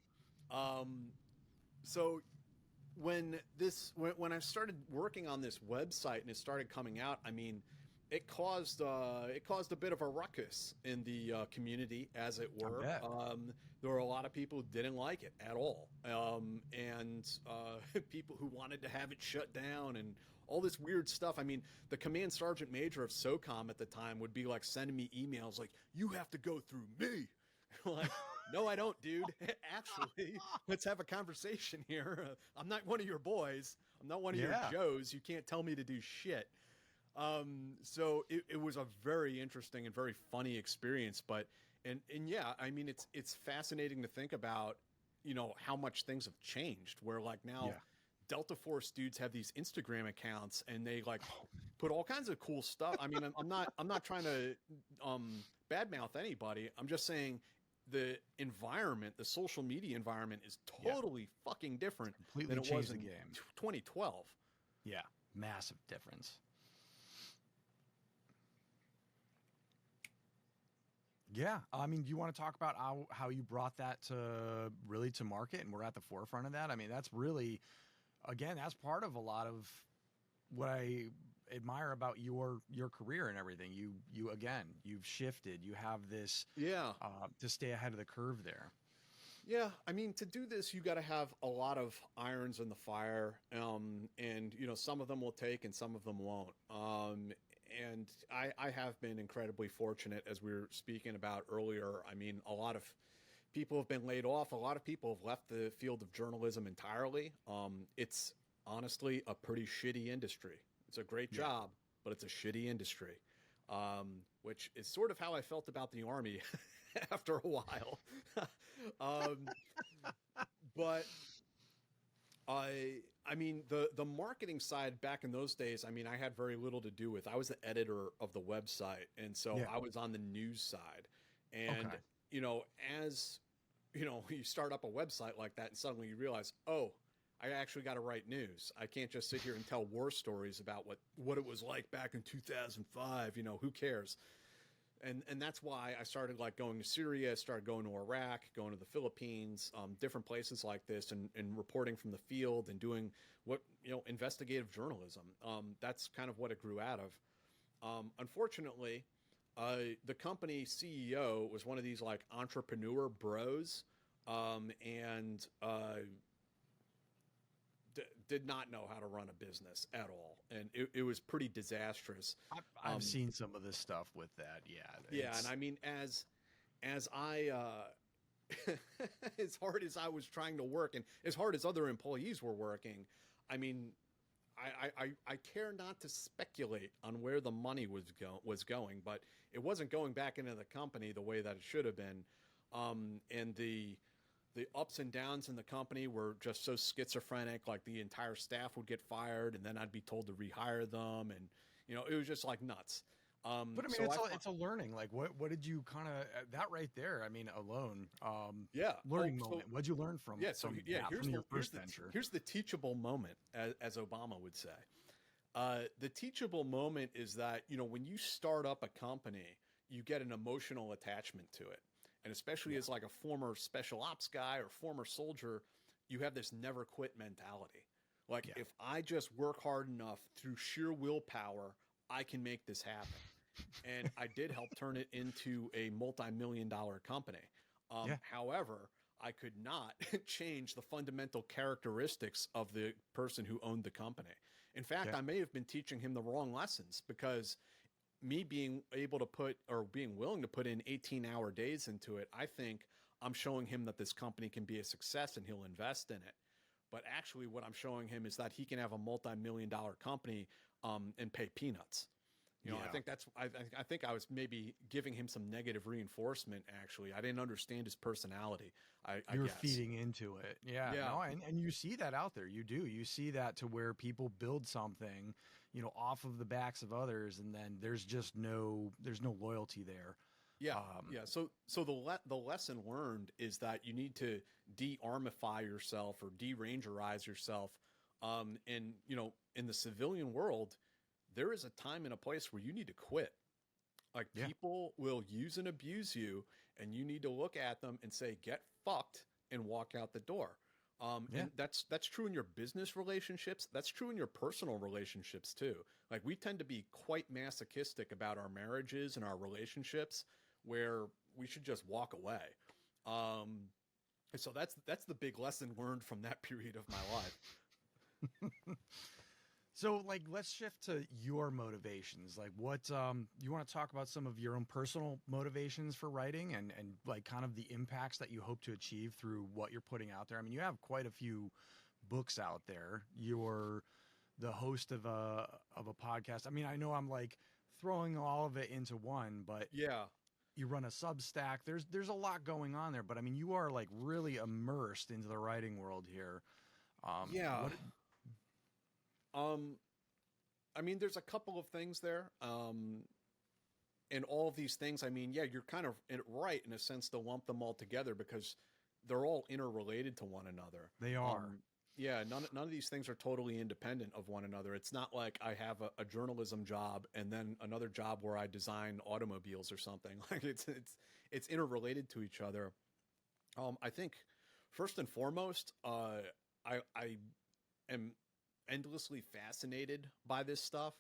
[SPEAKER 2] So when I started working on this website and it started coming out, I mean, it caused a bit of a ruckus in the community, as it were. There were a lot of people who didn't like it at all, and people who wanted to have it shut down and all this weird stuff. I mean, the command sergeant major of SOCOM at the time would be like sending me emails like, "You have to go through me." Like, no, I don't, dude. Actually, let's have a conversation here. I'm not one of your boys. I'm not one of your Joes. You can't tell me to do shit. So it was a very interesting and very funny experience, but and yeah, I mean, it's fascinating to think about, how much things have changed, where like now Delta Force dudes have these Instagram accounts and they like put all kinds of cool stuff. I mean, I'm not trying to, badmouth anybody. I'm just saying the environment, the social media environment is totally fucking different
[SPEAKER 1] Completely
[SPEAKER 2] than it was in
[SPEAKER 1] the game.
[SPEAKER 2] 2012.
[SPEAKER 1] Yeah. Massive difference. Yeah, I mean, do you want to talk about how you brought that to market, and we're at the forefront of that? I mean, that's really, again, that's part of a lot of what I admire about your career and everything. You've shifted. You have this to stay ahead of the curve there.
[SPEAKER 2] Yeah, I mean, to do this, you got to have a lot of irons in the fire, and some of them will take and some of them won't. And I have been incredibly fortunate, as we were speaking about earlier. I mean, a lot of people have been laid off. A lot of people have left the field of journalism entirely. It's honestly a pretty shitty industry. It's a great job, but it's a shitty industry, which is sort of how I felt about the Army after a while. But I mean, the marketing side back in those days, I mean, I had very little to do with. I was the editor of the website, and so I was on the news side. And, as, you start up a website like that and suddenly you realize, oh, I actually got to write news. I can't just sit here and tell war stories about what it was like back in 2005. Who cares? And that's why I started like going to Syria, started going to Iraq, going to the Philippines, different places like this, and reporting from the field and doing investigative journalism. That's kind of what it grew out of. Unfortunately, the company CEO was one of these like entrepreneur bros, and did not know how to run a business at all, and it was pretty disastrous.
[SPEAKER 1] I've seen some of this stuff with that.
[SPEAKER 2] Yeah, and I mean, as I as hard as I was trying to work, and as hard as other employees were working, I mean, I care not to speculate on where the money was going, but it wasn't going back into the company the way that it should have been, and the ups and downs in the company were just so schizophrenic. Like the entire staff would get fired, and then I'd be told to rehire them, and it was just like nuts.
[SPEAKER 1] But I mean,
[SPEAKER 2] So
[SPEAKER 1] it's a learning. Like, what did you kind of that right there? I mean, alone,
[SPEAKER 2] yeah,
[SPEAKER 1] learning moment. What'd you learn from? From your first venture?
[SPEAKER 2] Here's the teachable moment, as Obama would say. The teachable moment is that when you start up a company, you get an emotional attachment to it, and especially as like a former special ops guy or former soldier, you have this never quit mentality. Like if I just work hard enough through sheer willpower, I can make this happen. And I did help turn it into a multi-million-dollar company. However, I could not change the fundamental characteristics of the person who owned the company. In fact, I may have been teaching him the wrong lessons, because me being able to being willing to put in 18-hour days into it, I think I'm showing him that this company can be a success and he'll invest in it. But actually what I'm showing him is that he can have a multi-million-dollar company and pay peanuts. I think I was maybe giving him some negative reinforcement. Actually, I didn't understand his personality. You're
[SPEAKER 1] feeding into it. Yeah. No, and you see that out there. You do. You see that to where people build something, off of the backs of others, and then there's no loyalty there.
[SPEAKER 2] Yeah. So the lesson learned is that you need to de-armify yourself or de-rangerize yourself. And in the civilian world, there is a time and a place where you need to quit. Like people will use and abuse you, and you need to look at them and say, get fucked, and walk out the door. And that's true in your business relationships. That's true in your personal relationships too. Like we tend to be quite masochistic about our marriages and our relationships, where we should just walk away. And so that's the big lesson learned from that period of my life.
[SPEAKER 1] So, like, let's shift to your motivations. Like, what you want to talk about some of your own personal motivations for writing, and like kind of the impacts that you hope to achieve through what you're putting out there. I mean, you have quite a few books out there. You're the host of a podcast. I mean, I know I'm like throwing all of it into one, but you run a Substack. There's a lot going on there, but I mean, you are like really immersed into the writing world here.
[SPEAKER 2] I mean, there's a couple of things there. And all of these things, I mean, you're kind of right in a sense to lump them all together, because they're all interrelated to one another.
[SPEAKER 1] They are.
[SPEAKER 2] None of these things are totally independent of one another. It's not like I have a journalism job and then another job where I design automobiles or something. Like it's interrelated to each other. I think first and foremost, I am endlessly fascinated by this stuff.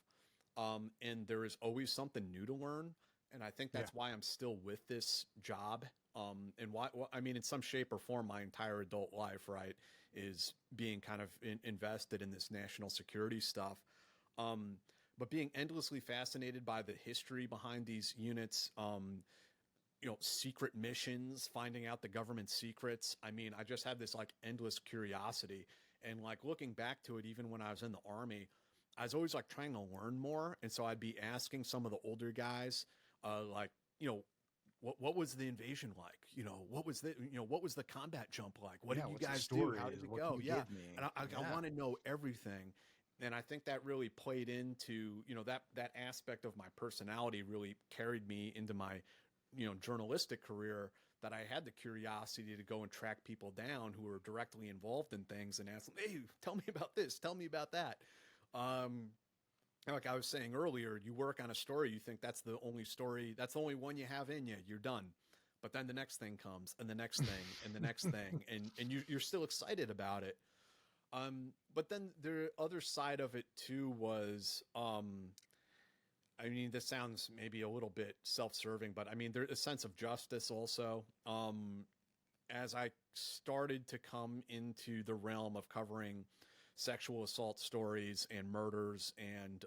[SPEAKER 2] And there is always something new to learn. And I think that's why I'm still with this job. And why, I mean, in some shape or form, my entire adult life, right, is being kind of invested in this national security stuff. But being endlessly fascinated by the history behind these units, secret missions, finding out the government secrets. I mean, I just have this like endless curiosity, and like looking back to it, even when I was in the Army, I was always like trying to learn more. And so I'd be asking some of the older guys, what was the invasion like? What was the combat jump like? What did you guys do? How did it go? And I want to know everything. And I think that really played into, that aspect of my personality really carried me into my, journalistic career, that I had the curiosity to go and track people down who were directly involved in things and ask them, hey, tell me about this, tell me about that. Like I was saying earlier, you work on a story, you think that's the only story, that's the only one you have in you, you're done. But then the next thing comes, and the next thing, and the next thing, and you're still excited about it. But then the other side of it too was, I mean, this sounds maybe a little bit self-serving, but I mean, there's a sense of justice also. As I started to come into the realm of covering sexual assault stories and murders and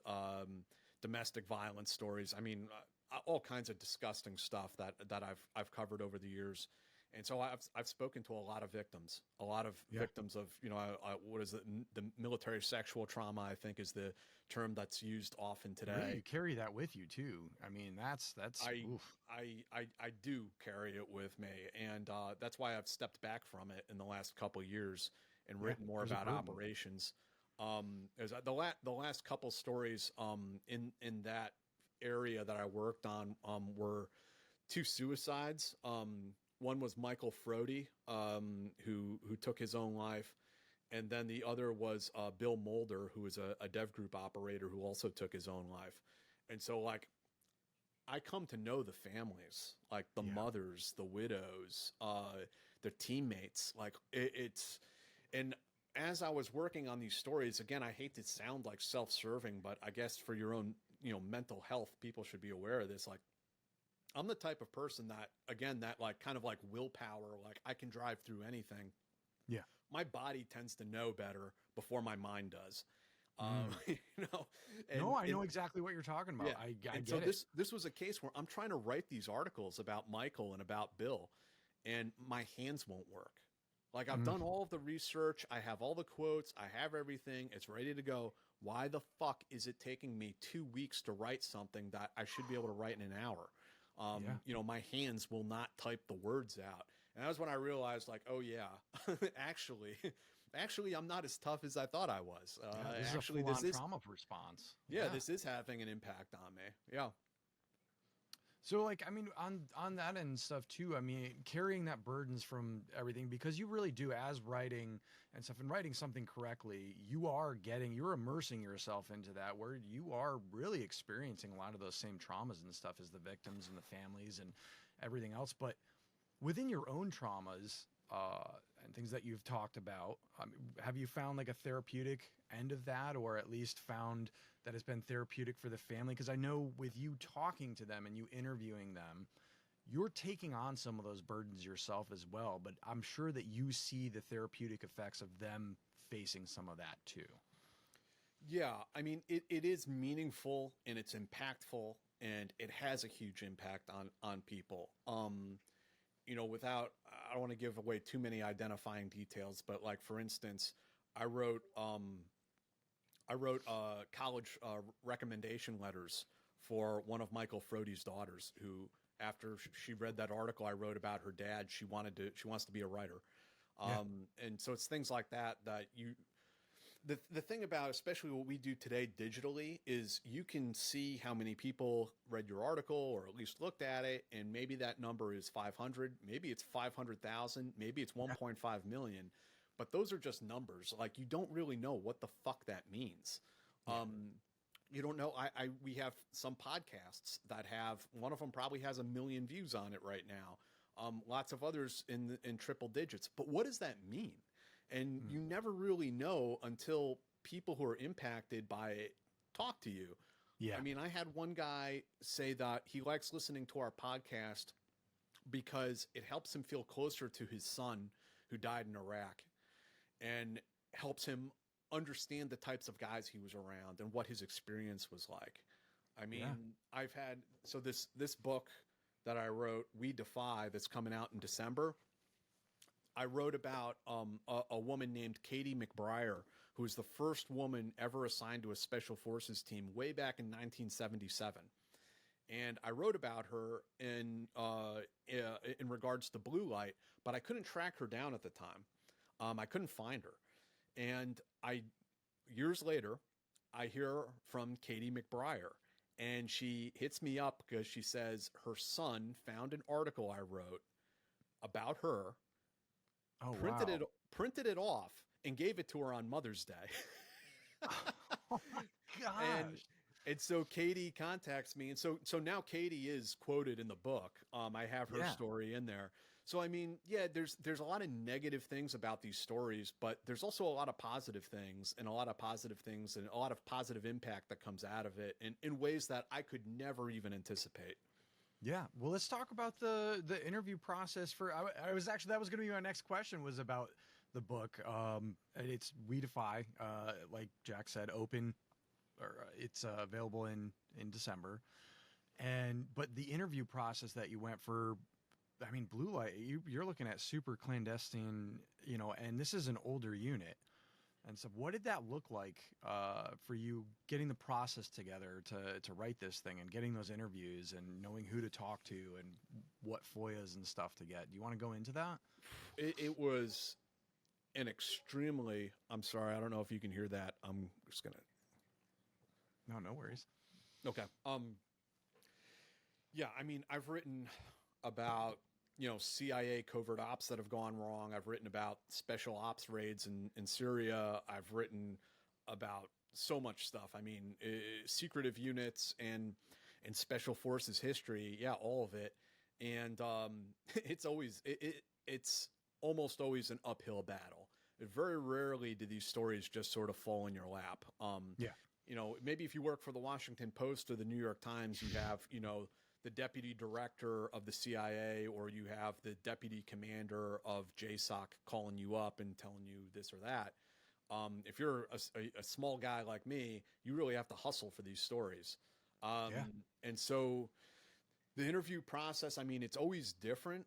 [SPEAKER 2] domestic violence stories. I mean, all kinds of disgusting stuff that I've covered over the years. And so I've spoken to a lot of victims, victims of, what is it? The military sexual trauma, I think, is the term that's used often today.
[SPEAKER 1] Really, you carry that with you too. I mean, that's oof.
[SPEAKER 2] I do carry it with me, and that's why I've stepped back from it in the last couple of years and written more about operations. As the last couple stories in that area that I worked on were 2 suicides. One was Michael Frody, who took his own life. And then the other was Bill Mulder, who was a dev group operator who also took his own life. And so, like, I come to know the families, like the mothers, the widows, their teammates. Like, and as I was working on these stories, again, I hate to sound like self-serving, but I guess for your own, mental health, people should be aware of this. Like, I'm the type of person that, again, that like kind of like willpower, like I can drive through anything.
[SPEAKER 1] Yeah.
[SPEAKER 2] My body tends to know better before my mind does.
[SPEAKER 1] No, I know exactly what you're talking about.
[SPEAKER 2] Yeah.
[SPEAKER 1] I get
[SPEAKER 2] so
[SPEAKER 1] it.
[SPEAKER 2] This was a case where I'm trying to write these articles about Michael and about Bill, and my hands won't work. Like, I've done all of the research. I have all the quotes. I have everything. It's ready to go. Why the fuck is it taking me 2 weeks to write something that I should be able to write in an hour? My hands will not type the words out. And that was when I realized, like, oh yeah, actually, I'm not as tough as I thought I was.
[SPEAKER 1] This is a trauma response.
[SPEAKER 2] Yeah, this is having an impact on me. Yeah.
[SPEAKER 1] So, like, I mean, on that and stuff too, I mean, carrying that burdens from everything, because you really do, as writing and stuff, and writing something correctly, you're immersing yourself into that, where you are really experiencing a lot of those same traumas and stuff as the victims and the families and everything else. But within your own traumas and things that you've talked about, have you found like a therapeutic end of that, or at least found that has been therapeutic for the family? Because I know with you talking to them and you interviewing them, you're taking on some of those burdens yourself as well. But I'm sure that you see the therapeutic effects of them facing some of that too.
[SPEAKER 2] Yeah, I mean, it is meaningful and it's impactful, and it has a huge impact on people. I don't want to give away too many identifying details, but like, for instance, I wrote college recommendation letters for one of Michael Frody's daughters, who, after she read that article I wrote about her dad, she wants to be a writer. And so it's things like that the thing about, especially what we do today digitally, is you can see how many people read your article or at least looked at it. And maybe that number is 500, maybe it's 500,000, maybe it's 1.5 million. But those are just numbers. Like, you don't really know what the fuck that means. You don't know. We have some podcasts that have, one of them probably has 1 million views on it right now. Lots of others in triple digits. But what does that mean? And you never really know until people who are impacted by it talk to you.
[SPEAKER 1] Yeah.
[SPEAKER 2] I mean, I had one guy say that he likes listening to our podcast because it helps him feel closer to his son who died in Iraq, and helps him understand the types of guys he was around and what his experience was like. I mean, I've had, so this book that I wrote, We Defy, that's coming out in December, I wrote about a woman named Katie McBriar, who was the first woman ever assigned to a special forces team way back in 1977. And I wrote about her in regards to blue light, but I couldn't track her down at the time. I couldn't find her. And years later, I hear from Katie McBriar, and she hits me up because she says her son found an article I wrote about her, printed it off, and gave it to her on Mother's Day.
[SPEAKER 1] Oh my gosh.
[SPEAKER 2] And so Katie contacts me, and so now Katie is quoted in the book. I have her story in there. So, I mean, there's a lot of negative things about these stories, but there's also a lot of positive things, and a lot of positive impact that comes out of it in ways that I could never even anticipate.
[SPEAKER 1] Yeah. Well, let's talk about the interview process for, that was going to be my next question, was about the book. It's We Defy, like Jack said, open, or it's available in December. But the interview process that you went for, I mean, Blue Light, you're looking at super clandestine, and this is an older unit. And so what did that look like for you getting the process together to write this thing and getting those interviews and knowing who to talk to and what FOIAs and stuff to get? Do you want to go into that?
[SPEAKER 2] It was an extremely, I'm sorry, I don't know if you can hear that. I'm just going to.
[SPEAKER 1] No worries.
[SPEAKER 2] Okay. Yeah, I mean, I've written about, CIA covert ops that have gone wrong. I've written about special ops raids in Syria. I've written about so much stuff. I mean, secretive units and special forces history. Yeah, all of it. And it's almost always an uphill battle. Very rarely do these stories just sort of fall in your lap. Maybe if you work for the Washington Post or the New York Times, you have, the deputy director of the CIA, or you have the deputy commander of JSOC calling you up and telling you this or that. If you're a small guy like me, you really have to hustle for these stories. And so the interview process, I mean, it's always different,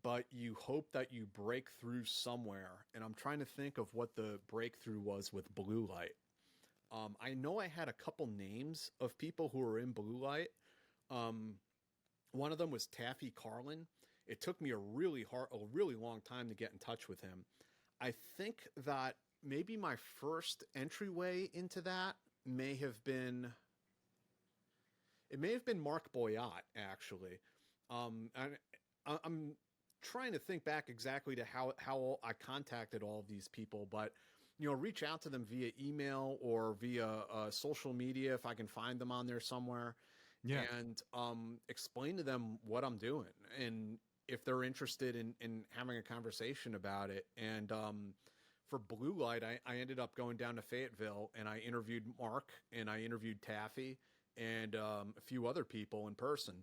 [SPEAKER 2] but you hope that you break through somewhere. And I'm trying to think of what the breakthrough was with Blue Light. I know I had a couple names of people who were in Blue Light. One of them was Taffy Carlin. It took me a really long time to get in touch with him. I think that maybe my first entryway into that may have been Mark Boyott, actually. I'm trying to think back exactly to how I contacted all of these people, but reach out to them via email or via social media if I can find them on there somewhere. Yeah. And explain to them what I'm doing and if they're interested in having a conversation about it. And for Blue Light, I ended up going down to Fayetteville and I interviewed Mark and I interviewed Taffy and a few other people in person.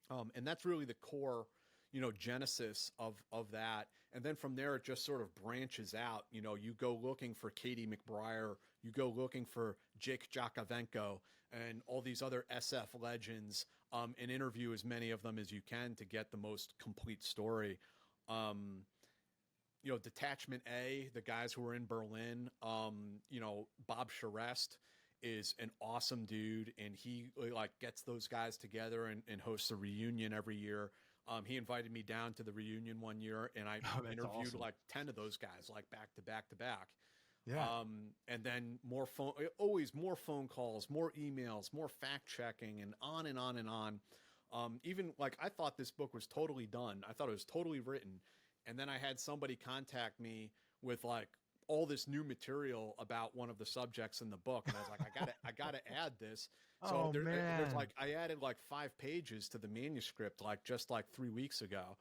[SPEAKER 2] And that's really the core, genesis of that. And then from there, it just sort of branches out. You go looking for Katie McBriar, you go looking for Jake Jakovenko and all these other SF legends, and interview as many of them as you can to get the most complete story. Detachment A, the guys who were in Berlin, Bob Charest is an awesome dude, and he gets those guys together and hosts a reunion every year. He invited me down to the reunion one year, and I interviewed awesome. 10 of those guys, back to back to back. Yeah. And then always more phone calls, more emails, more fact checking, and on and on and on. Even I thought this book was totally done. I thought it was totally written. And then I had somebody contact me with all this new material about one of the subjects in the book. And I was like, I gotta add this. So there's I added 5 pages to the manuscript, just 3 weeks ago.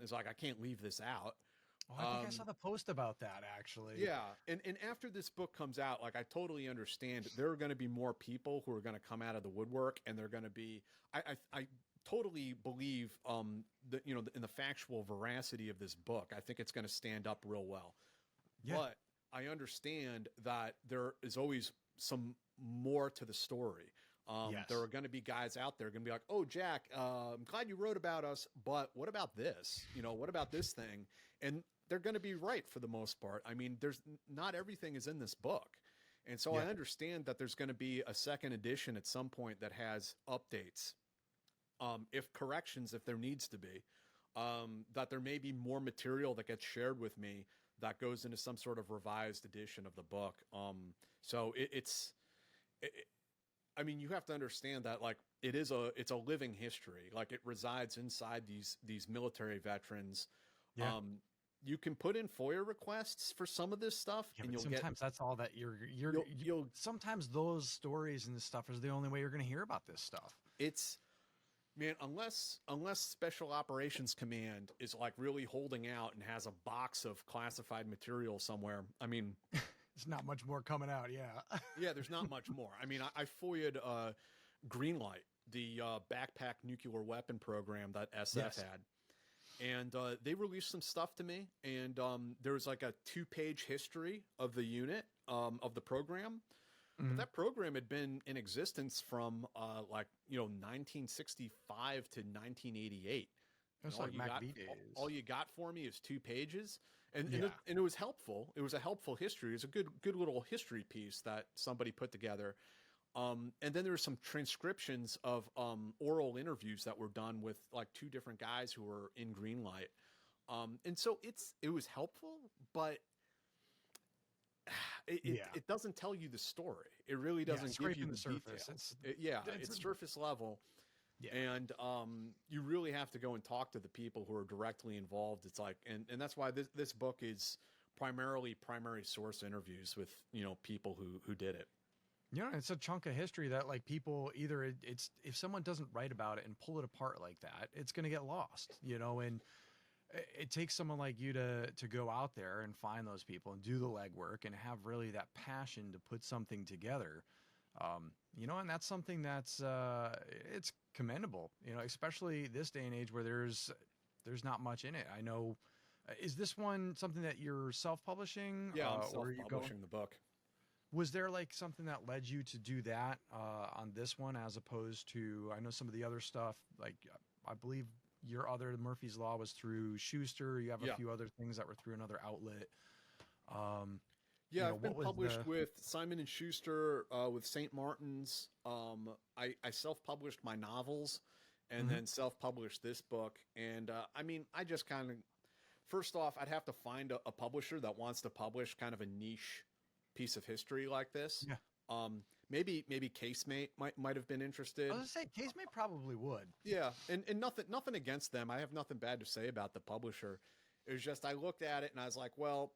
[SPEAKER 2] It's I can't leave this out.
[SPEAKER 1] Oh, I think I saw the post about that, actually.
[SPEAKER 2] Yeah, and after this book comes out, I totally understand there are going to be more people who are going to come out of the woodwork, and they're going to be. I totally believe in the factual veracity of this book. I think it's going to stand up real well. Yeah. But I understand that there is always some more to the story. Yes. There are going to be guys out there going to be like, "Oh, Jack, I'm glad you wrote about us, but what about this? What about this thing?" And they're going to be right for the most part. I mean, not everything is in this book. And so I understand that there's going to be a second edition at some point that has updates, if corrections, if there needs to be, that there may be more material that gets shared with me that goes into some sort of revised edition of the book. So I mean, you have to understand that it's a living history. It resides inside these military veterans. Yeah. You can put in FOIA requests for some of this stuff, and
[SPEAKER 1] sometimes that's all that you'll sometimes those stories and this stuff is the only way you're going to hear about this stuff.
[SPEAKER 2] It's, man, unless Special Operations Command is really holding out and has a box of classified material somewhere. I mean,
[SPEAKER 1] there's not much more coming out. Yeah.
[SPEAKER 2] Yeah, there's not much more. I mean, I FOIA'd Greenlight, the backpack nuclear weapon program that SF had. and they released some stuff to me, and there was like a 2-page history of the unit, of the program. But that program had been in existence from 1965 to 1988.
[SPEAKER 1] It was like MacV days.
[SPEAKER 2] All you got for me is 2 pages, and
[SPEAKER 1] Yeah.
[SPEAKER 2] and it was helpful. It was a helpful history. It was a good little history piece that somebody put together. And then there were some transcriptions of oral interviews that were done with like 2 different guys who were in Greenlight. And so it was helpful, but it doesn't tell you the story. It really doesn't give you the surface. It's surface level.
[SPEAKER 1] Yeah.
[SPEAKER 2] And you really have to go and talk to the people who are directly involved. It's like, and that's why this book is primarily primary source interviews with, people who did it.
[SPEAKER 1] It's a chunk of history that like people either it's if someone doesn't write about it and pull it apart like that, it's going to get lost, and it takes someone like you to go out there and find those people and do the legwork and have really that passion to put something together. And that's something that's it's commendable, especially this day and age where there's not much in it. I know. Is this one something that you're self-publishing?
[SPEAKER 2] Yeah, I'm self-publishing the book.
[SPEAKER 1] Was there like something that led you to do that on this one as opposed to, I know some of the other stuff, like I believe your other Murphy's Law was through Schuster. You have a few other things that were through another outlet.
[SPEAKER 2] I've been published with Simon & Schuster, with St. Martin's. I self-published my novels and then self-published this book. And I just kind of, first off, I'd have to find a publisher that wants to publish kind of a niche piece of history like this.
[SPEAKER 1] Yeah.
[SPEAKER 2] Maybe Casemate might have been interested.
[SPEAKER 1] I was gonna say Casemate probably would.
[SPEAKER 2] Yeah, and nothing against them. I have nothing bad to say about the publisher. It was just I looked at it and I was like, well,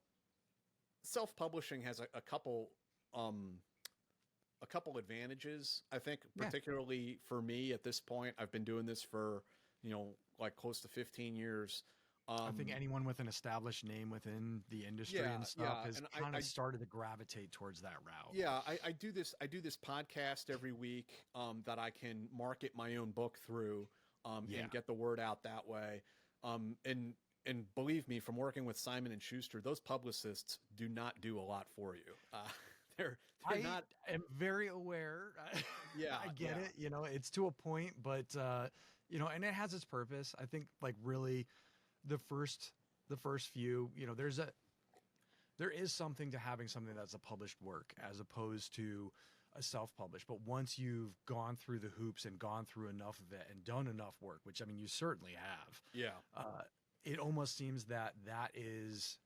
[SPEAKER 2] self-publishing has a couple advantages. I think particularly for me at this point, I've been doing this for like close to 15 years.
[SPEAKER 1] I think anyone with an established name within the industry and stuff has kind of started to gravitate towards that route.
[SPEAKER 2] Yeah, I do this podcast every week that I can market my own book through and get the word out that way. And believe me, from working with Simon & Schuster, those publicists do not do a lot for you. They're not.
[SPEAKER 1] I am very aware. I get it. It's to a point, but and it has its purpose. I think like really the first few, there is something to having something that's a published work as opposed to a self-published. But once you've gone through the hoops and gone through enough of it and done enough work, which I mean you certainly have.
[SPEAKER 2] Yeah.
[SPEAKER 1] It almost seems that is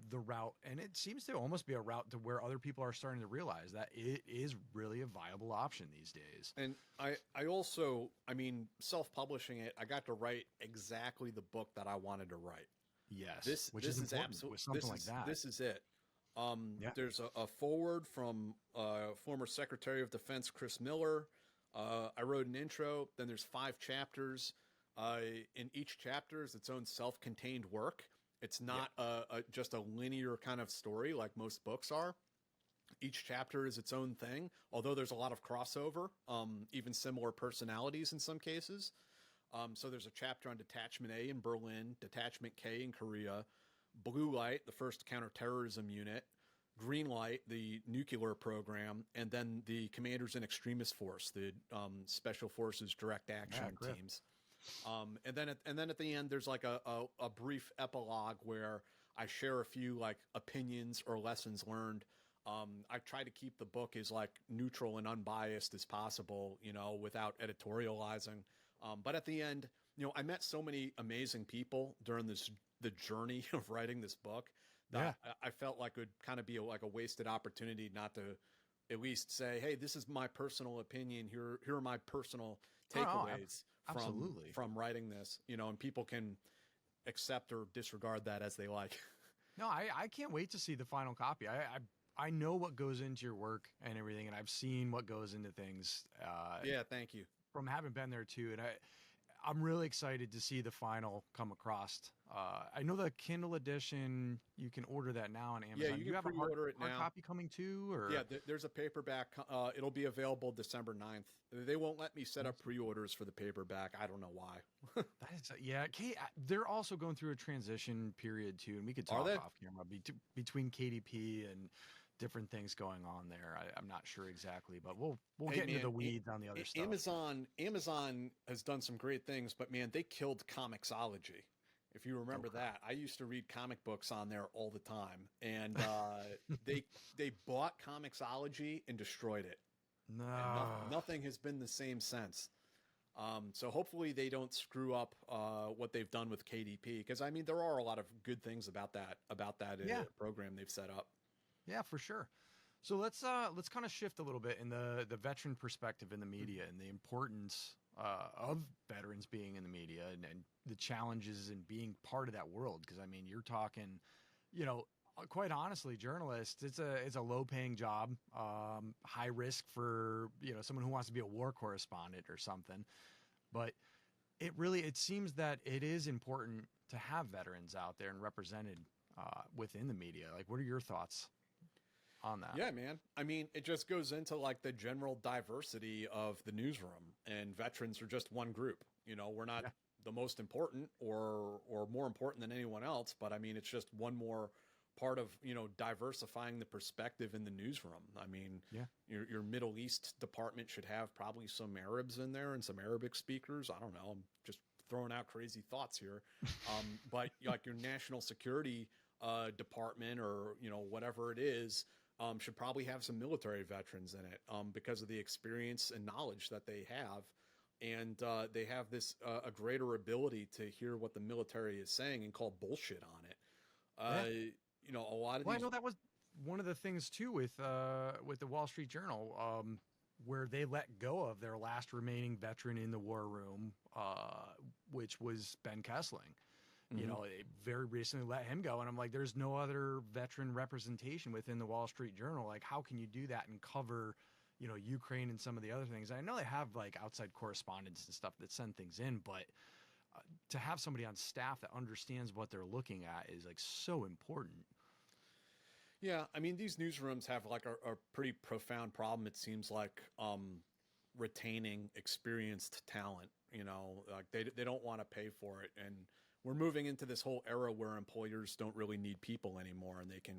[SPEAKER 1] the route, and it seems to almost be a route to where other people are starting to realize that it is really a viable option these days.
[SPEAKER 2] And I also, self-publishing it, I got to write exactly the book that I wanted to write.
[SPEAKER 1] Yes,
[SPEAKER 2] this is absolutely something like that. This is it. There's a foreword from former Secretary of Defense Chris Miller. I wrote an intro. Then there's 5 chapters. In each chapter is its own self-contained work. It's not just a linear kind of story like most books are. Each chapter is its own thing, although there's a lot of crossover, even similar personalities in some cases. So there's a chapter on Detachment A in Berlin, Detachment K in Korea, Blue Light, the first counterterrorism unit, Green Light, the nuclear program, and then the Commanders in Extremist Force, the Special Forces Direct Action teams. And then at the end, there's like a brief epilogue where I share a few like opinions or lessons learned. I try to keep the book as like neutral and unbiased as possible, without editorializing. But at the end, I met so many amazing people during the journey of writing this book that I felt like it would kind of be like a wasted opportunity not to at least say, hey, this is my personal opinion. Here are my personal takeaways from writing this, and people can accept or disregard that as they like.
[SPEAKER 1] No, I can't wait to see the final copy. I know what goes into your work and everything, and I've seen what goes into things.
[SPEAKER 2] Thank you.
[SPEAKER 1] From having been there too, and I'm really excited to see the final come across I know the Kindle edition, you can order that now on
[SPEAKER 2] Yeah,
[SPEAKER 1] Amazon.
[SPEAKER 2] you
[SPEAKER 1] Do you
[SPEAKER 2] can
[SPEAKER 1] have a
[SPEAKER 2] pre-order it
[SPEAKER 1] hard
[SPEAKER 2] now.
[SPEAKER 1] copy coming too, or?
[SPEAKER 2] Yeah, there's a paperback. It'll be available December 9th. They won't let me set up pre-orders for the paperback. I don't know why.
[SPEAKER 1] That is, yeah. They're also going through a transition period too, and we could
[SPEAKER 2] Are
[SPEAKER 1] talk
[SPEAKER 2] they?
[SPEAKER 1] off camera between KDP and different things going on there. I'm not sure exactly, but we'll
[SPEAKER 2] Hey
[SPEAKER 1] get into
[SPEAKER 2] man,
[SPEAKER 1] the weeds on the other stuff.
[SPEAKER 2] Amazon has done some great things, but man, they killed Comixology. If you remember
[SPEAKER 1] Okay.
[SPEAKER 2] that, I used to read comic books on there all the time, and they they bought Comixology and destroyed it, and
[SPEAKER 1] No.
[SPEAKER 2] nothing has been the same since. So hopefully they don't screw up what they've done with KDP, because I mean there are a lot of good things about that
[SPEAKER 1] Yeah.
[SPEAKER 2] program they've set up.
[SPEAKER 1] Yeah, for sure. So let's kind of shift a little bit in the veteran perspective in the media and the importance of veterans being in the media and the challenges in being part of that world. Because I mean, you're talking, quite honestly, journalists. It's a low paying job, high risk for someone who wants to be a war correspondent or something. But it seems that it is important to have veterans out there and represented within the media. Like, what are your thoughts on that?
[SPEAKER 2] Yeah, man. I mean, it just goes into like the general diversity of the newsroom, and veterans are just one group. We're not
[SPEAKER 1] Yeah.
[SPEAKER 2] the most important or more important than anyone else, but I mean, it's just one more part of diversifying the perspective in the newsroom. I mean,
[SPEAKER 1] Yeah.
[SPEAKER 2] your Middle East department should have probably some Arabs in there and some Arabic speakers. I don't know. I'm just throwing out crazy thoughts here, but like your national security department or whatever it is. Should probably have some military veterans in it because of the experience and knowledge that they have. And they have this a greater ability to hear what the military is saying and call bullshit on it.
[SPEAKER 1] Yeah.
[SPEAKER 2] A lot of
[SPEAKER 1] Well, I
[SPEAKER 2] these.
[SPEAKER 1] know that was one of the things too with the Wall Street Journal, where they let go of their last remaining veteran in the war room, which was Ben Kessling. They very recently let him go, and I'm like, there's no other veteran representation within the Wall Street Journal. Like, how can you do that and cover, Ukraine and some of the other things? I know they have like outside correspondents and stuff that send things in, but to have somebody on staff that understands what they're looking at is like so important.
[SPEAKER 2] Yeah, I mean, these newsrooms have like a pretty profound problem. It seems like retaining experienced talent. Like they don't want to pay for it, and we're moving into this whole era where employers don't really need people anymore, and they can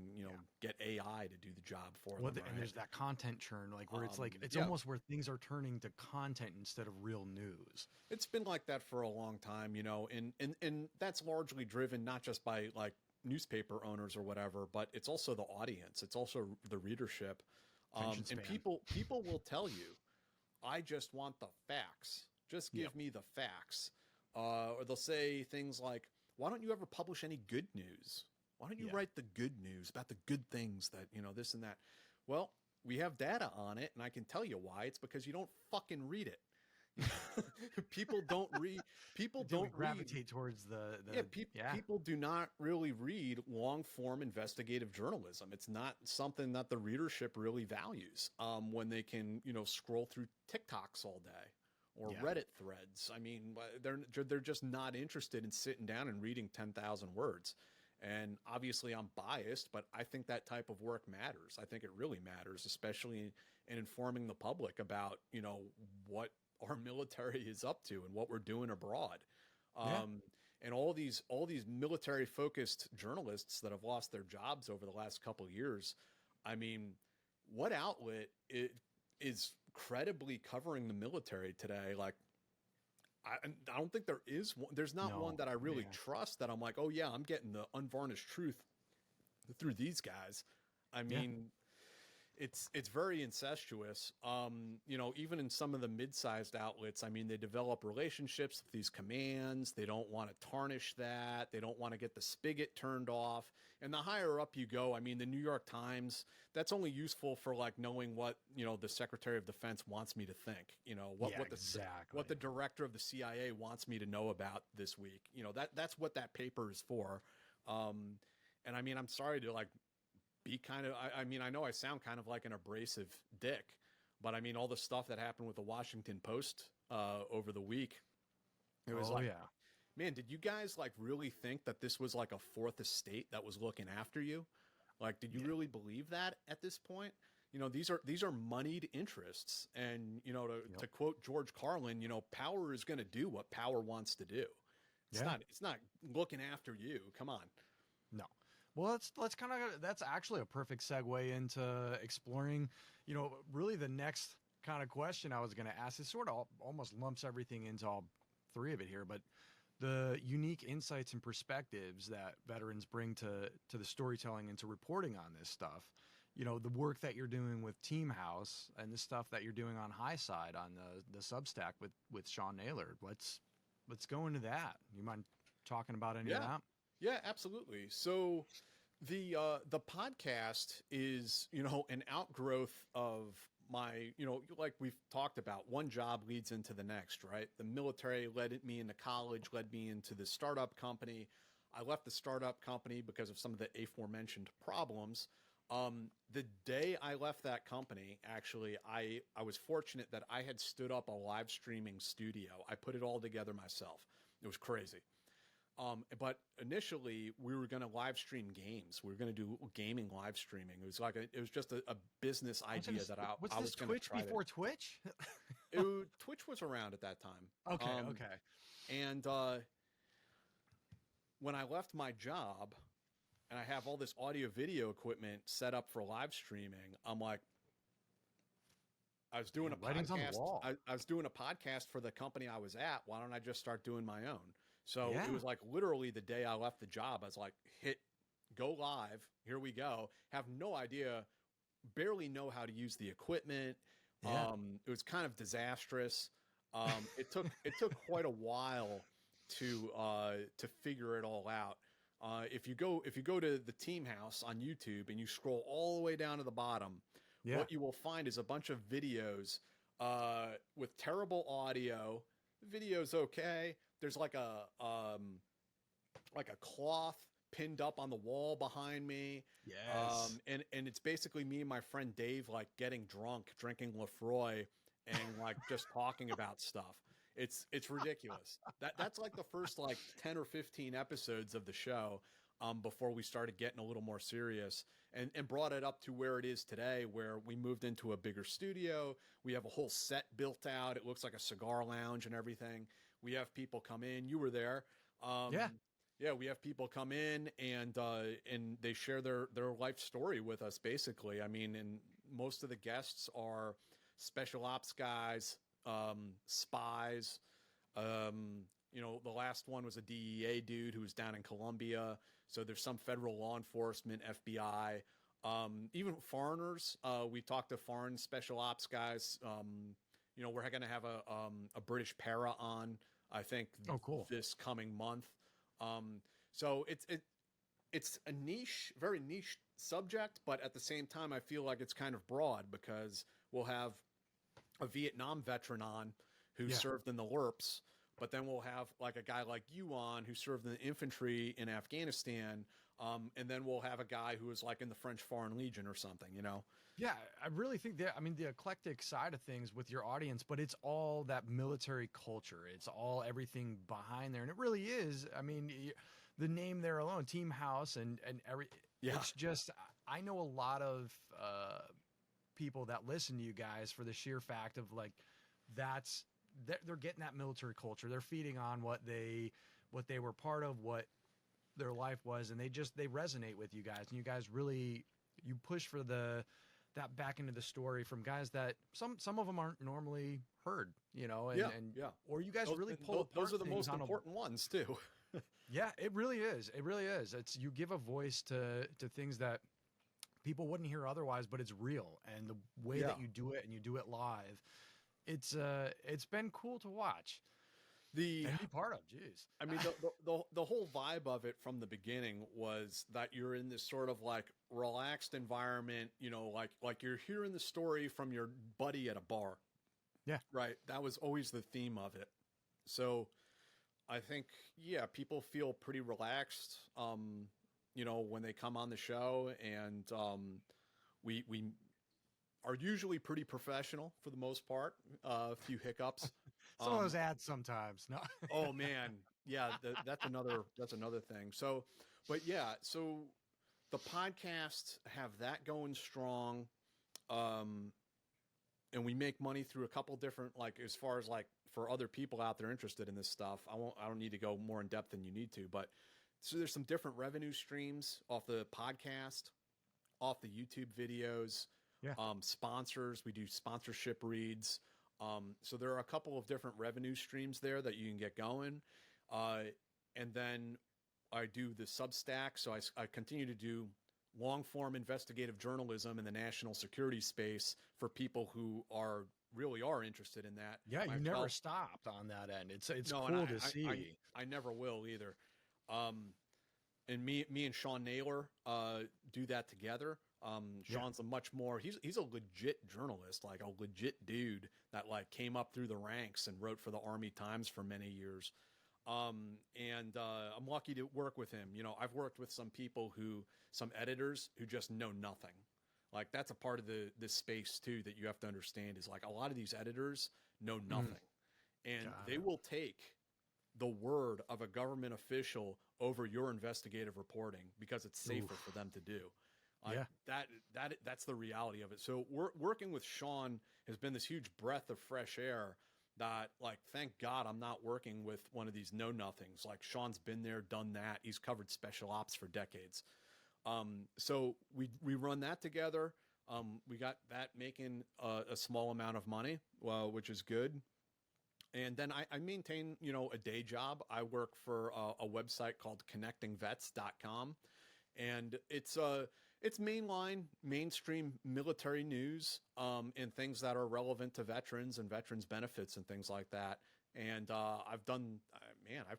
[SPEAKER 2] get AI to do the job for them.
[SPEAKER 1] And there's that content churn, like where it's like it's
[SPEAKER 2] yeah.
[SPEAKER 1] almost where things are turning to content instead of real news.
[SPEAKER 2] It's been like that for a long time, and that's largely driven not just by like newspaper owners or whatever, but it's also the audience. It's also the readership.
[SPEAKER 1] Attention
[SPEAKER 2] And
[SPEAKER 1] span.
[SPEAKER 2] people will tell you, I just want the facts. Just give me the facts. Or they'll say things like, why don't you ever publish any good news? Why don't you write the good news about the good things that, this and that? Well, we have data on it, and I can tell you why. It's because you don't fucking read it. People don't read. People don't
[SPEAKER 1] gravitate towards the
[SPEAKER 2] people do not really read long form investigative journalism. It's not something that the readership really values when they can scroll through TikToks all day or Reddit threads. I mean, they're just not interested in sitting down and reading 10,000 words. And obviously I'm biased, but I think that type of work matters. I think it really matters, especially in informing the public about, what our military is up to and what we're doing abroad. And all these military focused journalists that have lost their jobs over the last couple of years. I mean, what outlet is credibly covering the military today? Like, I don't think there is one. There's not one that I really trust that I'm like, oh yeah, I'm getting the unvarnished truth through these guys. I mean, it's very incestuous. Even in some of the mid-sized outlets, I mean, they develop relationships with these commands. They don't want to tarnish that. They don't want to get the spigot turned off. And the higher up you go, I mean, the New York Times, that's only useful for like knowing what, the Secretary of Defense wants me to think, what the director of the CIA wants me to know about this week. That's what that paper is for. And I mean, I'm sorry to like be kind of, I mean, I know I sound kind of like an abrasive dick, but I mean, all the stuff that happened with the Washington Post over the week, it was Man, did you guys like really think that this was like a fourth estate that was looking after you? Like, did you
[SPEAKER 1] Yeah.
[SPEAKER 2] really believe that at this point? You know, these are moneyed interests, and you know, to
[SPEAKER 1] Yep.
[SPEAKER 2] quote George Carlin, you know, power is going to do what power wants to do.
[SPEAKER 1] Yeah.
[SPEAKER 2] It's not looking after you. Come on.
[SPEAKER 1] No. Well, let's kind of that's actually a perfect segue into exploring, really the next kind of question I was going to ask. It sort of almost lumps everything into all three of it here, but the unique insights and perspectives that veterans bring to the storytelling and to reporting on this stuff. The work that you're doing with Team House and the stuff that you're doing on High Side on the Substack with Sean Naylor. Let's go into that. You mind talking about any of
[SPEAKER 2] Yeah.
[SPEAKER 1] that?
[SPEAKER 2] Yeah, absolutely. So the podcast is, you know, an outgrowth of my, you know, like we've talked about, one job leads into the next, right? The military led me into college, led me into the startup company. I left the startup company because of some of the aforementioned problems. The day I left that company, actually, I was fortunate that I had stood up a live streaming studio. I put it all together myself. It was crazy. But initially we were going to live stream games. We were going to do gaming live streaming. It was like it was just a business idea that
[SPEAKER 1] What's
[SPEAKER 2] I
[SPEAKER 1] this
[SPEAKER 2] was going to
[SPEAKER 1] Twitch
[SPEAKER 2] try to.
[SPEAKER 1] before Twitch?
[SPEAKER 2] Twitch was around at that time.
[SPEAKER 1] Okay, okay.
[SPEAKER 2] And when I left my job and I have all this audio video equipment set up for live streaming, I'm like, I was doing a
[SPEAKER 1] Writing's on the
[SPEAKER 2] podcast.
[SPEAKER 1] wall.
[SPEAKER 2] I was doing a podcast for the company I was at. Why don't I just start doing my own? So
[SPEAKER 1] Yeah.
[SPEAKER 2] it was like literally the day I left the job, I was like, hit go live. Here we go. Have no idea, barely know how to use the equipment.
[SPEAKER 1] Yeah.
[SPEAKER 2] It was kind of disastrous. It took quite a while to figure it all out. If you go to the Team House on YouTube and you scroll all the way down to the bottom,
[SPEAKER 1] Yeah.
[SPEAKER 2] what you will find is a bunch of videos with terrible audio. Video's okay. There's like a cloth pinned up on the wall behind me.
[SPEAKER 1] Yes.
[SPEAKER 2] And it's basically me and my friend Dave like getting drunk, drinking Lefroy, and like just talking about stuff. It's ridiculous. That's like the first like 10 or 15 episodes of the show before we started getting a little more serious and brought it up to where it is today, where we moved into a bigger studio. We have a whole set built out. It looks like a cigar lounge and everything. We have people come in. You were there.
[SPEAKER 1] Yeah.
[SPEAKER 2] Yeah, we have people come in and they share their life story with us, basically. I mean, and most of the guests are special ops guys, spies. You know, the last one was a DEA dude who was down in Colombia. So there's some federal law enforcement, FBI, even foreigners. We talked to foreign special ops guys. You know, we're going to have a British para on, I think,
[SPEAKER 1] Oh, cool.
[SPEAKER 2] this coming month. So it's a niche, very niche subject, but at the same time, I feel like it's kind of broad because we'll have a Vietnam veteran on who
[SPEAKER 1] Yeah.
[SPEAKER 2] served in the LRPs, but then we'll have like a guy like you on who served in the infantry in Afghanistan. And then we'll have a guy who was like in the French Foreign Legion or something, you know?
[SPEAKER 1] Yeah, I really think that, I mean, the eclectic side of things with your audience, but it's all that military culture. It's all everything behind there. And it really is. I mean, the name there alone, Team House and every,
[SPEAKER 2] Yeah.
[SPEAKER 1] it's just, I know a lot of people that listen to you guys for the sheer fact of like, they're getting that military culture. They're feeding on what they were part of, what their life was. And they resonate with you guys. And you guys really, you push for that back into the story from guys that some of them aren't normally heard, you know, and
[SPEAKER 2] yeah.
[SPEAKER 1] or you guys
[SPEAKER 2] Those,
[SPEAKER 1] really
[SPEAKER 2] and
[SPEAKER 1] pull apart
[SPEAKER 2] those are the
[SPEAKER 1] things
[SPEAKER 2] most important ones too.
[SPEAKER 1] yeah, it really is. It really is. It's you give a voice to things that people wouldn't hear otherwise, but it's real. And the way
[SPEAKER 2] Yeah.
[SPEAKER 1] that you do it and you do it live, it's been cool to watch
[SPEAKER 2] The
[SPEAKER 1] and be part of. Jeez.
[SPEAKER 2] I mean, the whole vibe of it from the beginning was that you're in this sort of like relaxed environment, you know, like you're hearing the story from your buddy at a bar.
[SPEAKER 1] Yeah.
[SPEAKER 2] Right. That was always the theme of it. So I think, yeah, people feel pretty relaxed, you know, when they come on the show, and we are usually pretty professional for the most part. A few hiccups.
[SPEAKER 1] Some of those ads sometimes. No.
[SPEAKER 2] Oh man, Yeah, that's another thing. So, but yeah, so the podcasts have that going strong. Um, and we make money through a couple different, like, as far as like for other people out there interested in this stuff. I don't need to go more in depth than you need to, but so there's some different revenue streams off the podcast, off the YouTube videos,
[SPEAKER 1] Yeah.
[SPEAKER 2] sponsors. We do sponsorship reads. So there are a couple of different revenue streams there that you can get going. Uh, and then I do the Substack. So I continue to do long form investigative journalism in the national security space for people who really are interested in that.
[SPEAKER 1] Yeah, you never
[SPEAKER 2] Myself,
[SPEAKER 1] stopped on that end. It's
[SPEAKER 2] no, and
[SPEAKER 1] cool to see.
[SPEAKER 2] I never will either. Um, and me and Sean Naylor do that together. Sean's a much more, he's a legit journalist, like a legit dude that like came up through the ranks and wrote for the Army Times for many years. And I'm lucky to work with him. You know, I've worked with some editors who just know nothing. Like that's a part of this space too that you have to understand is like a lot of these editors know nothing, and they will take the word of a government official over your investigative reporting because it's safer for them to do. That's the reality of it. So working with Sean has been this huge breath of fresh air that, like, thank God I'm not working with one of these know-nothings. Like, Sean's been there, done that. He's covered special ops for decades. So we run that together. We got that making a small amount of money, which is good. And then I maintain, a day job. I work for a website called connectingvets.com. And it's mainstream military news, and things that are relevant to veterans and veterans benefits and things like that. And I've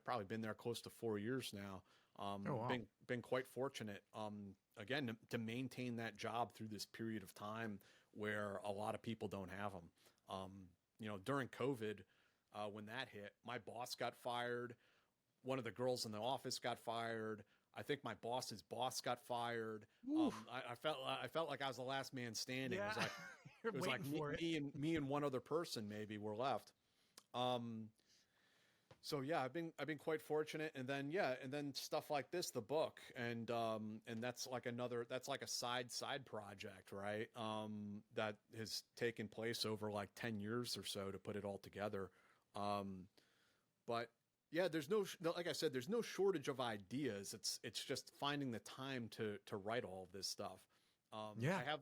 [SPEAKER 2] probably been there close to 4 years now.
[SPEAKER 1] Wow.
[SPEAKER 2] Been quite fortunate, again, to maintain that job through this period of time where a lot of people don't have them. During COVID, when that hit, my boss got fired. One of the girls in the office got fired. I think my boss's boss got fired. I felt like I was the last man standing.
[SPEAKER 1] Yeah.
[SPEAKER 2] It was like me and one other person maybe were left. So yeah, I've been quite fortunate. And then stuff like this, the book, and that's like a side project, right? That has taken place over like 10 years or so to put it all together. But yeah, like I said, there's no shortage of ideas. It's just finding the time to write all of this stuff. I have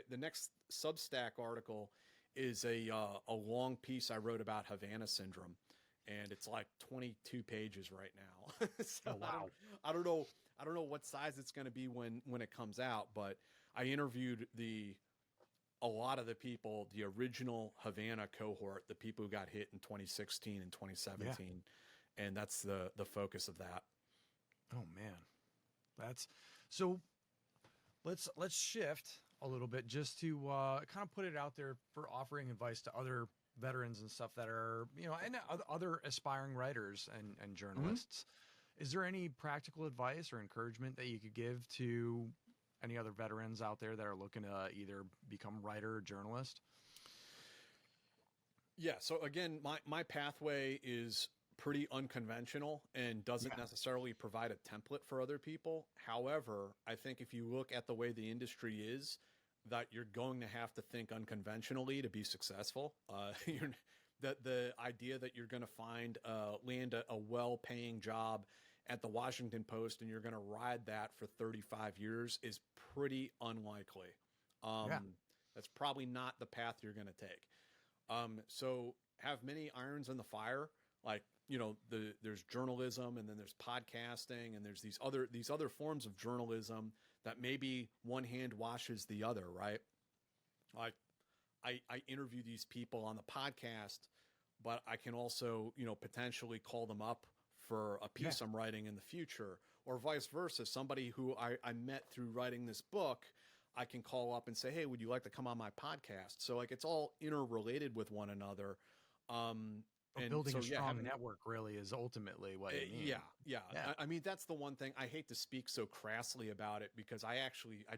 [SPEAKER 2] the next Substack article is a long piece I wrote about Havana syndrome, and it's like 22 pages right now. So
[SPEAKER 1] wow.
[SPEAKER 2] I don't know what size it's going to be when it comes out, but I interviewed a lot of the people, the original Havana cohort, the people who got hit in 2016 and 2017. Yeah. And that's the focus of that.
[SPEAKER 1] Oh man, that's so. Let's shift a little bit just to kind of put it out there for offering advice to other veterans and stuff that are, and other aspiring writers and journalists. Mm-hmm. Is there any practical advice or encouragement that you could give to any other veterans out there that are looking to either become writer or journalist?
[SPEAKER 2] Yeah. So again, my pathway is pretty unconventional and doesn't necessarily provide a template for other people. However, I think if you look at the way the industry is, that you're going to have to think unconventionally to be successful. The idea that you're going to land a well-paying job at the Washington Post and you're going to ride that for 35 years is pretty unlikely. That's probably not the path you're going to take. So have many irons in the fire. Like, there's journalism, and then there's podcasting, and there's these other forms of journalism that maybe one hand washes the other, right? Like I interview these people on the podcast, but I can also, potentially call them up for a piece I'm writing in the future, or vice versa. Somebody who I met through writing this book, I can call up and say, hey, would you like to come on my podcast? So like it's all interrelated with one another.
[SPEAKER 1] And building a strong network really is ultimately what you need.
[SPEAKER 2] Yeah. I mean, that's the one thing. I hate to speak so crassly about it because I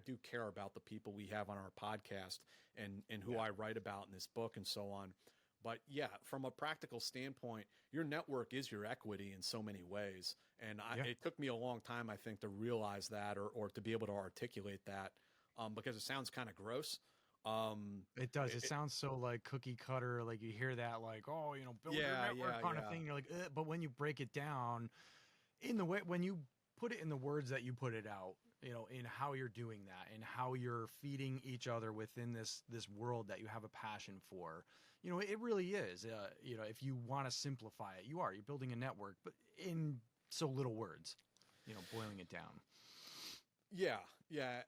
[SPEAKER 2] do care about the people we have on our podcast and who I write about in this book and so on. But yeah, from a practical standpoint, your network is your equity in so many ways. And it took me a long time, I think, to realize that, or to be able to articulate that, because it sounds kind of gross.
[SPEAKER 1] It does. It sounds so like cookie cutter. Like you hear that, like, oh, build your network kind of thing. You're like, but when you break it down in the way, when you put it in the words that you put it out, in how you're doing that and how you're feeding each other within this world that you have a passion for, it really is. If you want to simplify it, you're building a network, but in so little words, boiling it down.
[SPEAKER 2] Yeah,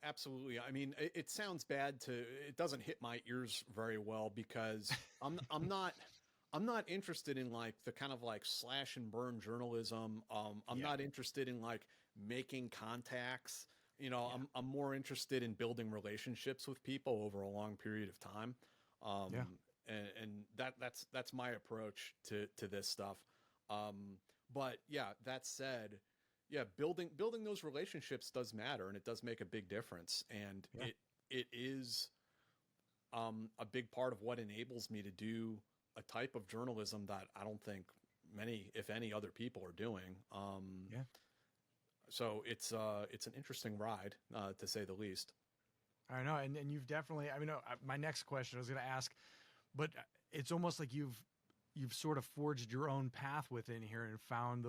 [SPEAKER 2] absolutely. I mean, it sounds bad it doesn't hit my ears very well because I'm not interested in like the kind of like slash and burn journalism. I'm not interested in like making contacts. I'm more interested in building relationships with people over a long period of time. And that's my approach to this stuff. But yeah, that said, yeah, building those relationships does matter, and it does make a big difference. And it is a big part of what enables me to do a type of journalism that I don't think many, if any, other people are doing. So it's an interesting ride, to say the least.
[SPEAKER 1] I know, and you've definitely. I mean, my next question I was going to ask, but it's almost like you've sort of forged your own path within here and found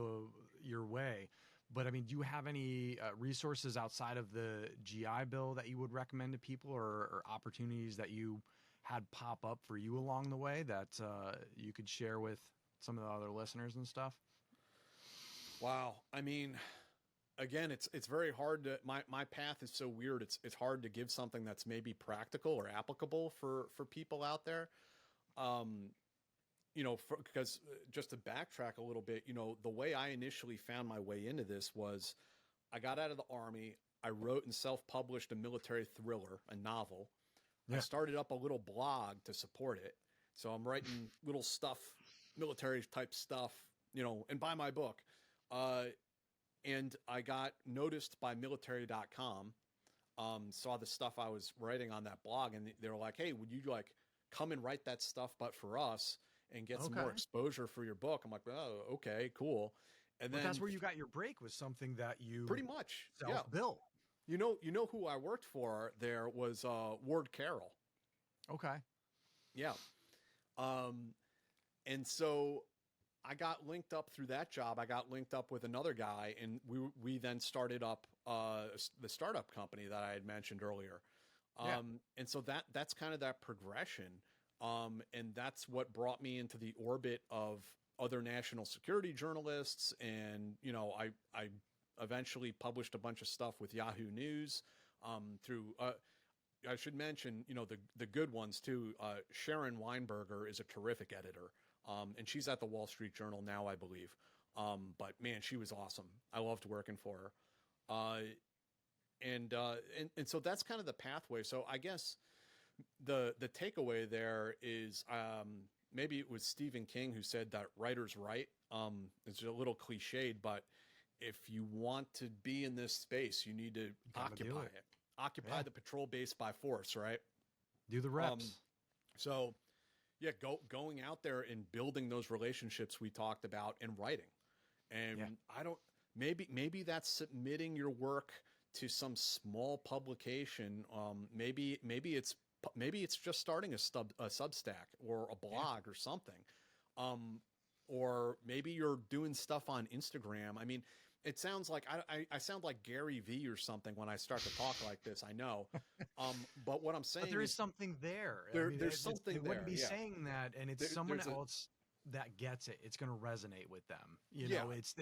[SPEAKER 1] your way. But I mean, do you have any resources outside of the GI Bill that you would recommend to people, or opportunities that you had pop up for you along the way that you could share with some of the other listeners and stuff?
[SPEAKER 2] Wow. I mean, again, it's very hard to, my path is so weird. It's hard to give something that's maybe practical or applicable for people out there. Because just to backtrack a little bit, the way I initially found my way into this was I got out of the Army. I wrote and self-published a military thriller, a novel. I started up a little blog to support it. So I'm writing little stuff, military type stuff, and buy my book. And I got noticed by military.com, saw the stuff I was writing on that blog, and they were like, hey, would you like come and write that stuff, but for us, and get some more exposure for your book? I'm like, oh, okay, cool. And then
[SPEAKER 1] that's where you got your break, was something that you
[SPEAKER 2] pretty much
[SPEAKER 1] self-built.
[SPEAKER 2] You know who I worked for there was Ward Carroll.
[SPEAKER 1] Okay.
[SPEAKER 2] Yeah. And so I got linked up through that job. I got linked up with another guy, and we then started up the startup company that I had mentioned earlier. And so that's kind of that progression. And that's what brought me into the orbit of other national security journalists. And, I eventually published a bunch of stuff with Yahoo News, through, I should mention, the good ones too. Sharon Weinberger is a terrific editor. And she's at the Wall Street Journal now, I believe. But man, she was awesome. I loved working for her. And so that's kind of the pathway. So I guess the takeaway there is, maybe it was Stephen King who said that writers write. It's a little cliched, but if you want to be in this space, you need to occupy it. Occupy the patrol base by force, right?
[SPEAKER 1] Do the reps.
[SPEAKER 2] So yeah, going out there and building those relationships we talked about, and writing. And maybe that's submitting your work to some small publication. Maybe it's just starting a Substack or a blog or something. Or maybe you're doing stuff on Instagram. I mean, it sounds like I sound like Gary V or something when I start to talk like this. I know. But what I'm saying
[SPEAKER 1] but there is something there.
[SPEAKER 2] There's something there.
[SPEAKER 1] They wouldn't be saying that, and it's someone else that gets it. It's going to resonate with them. It's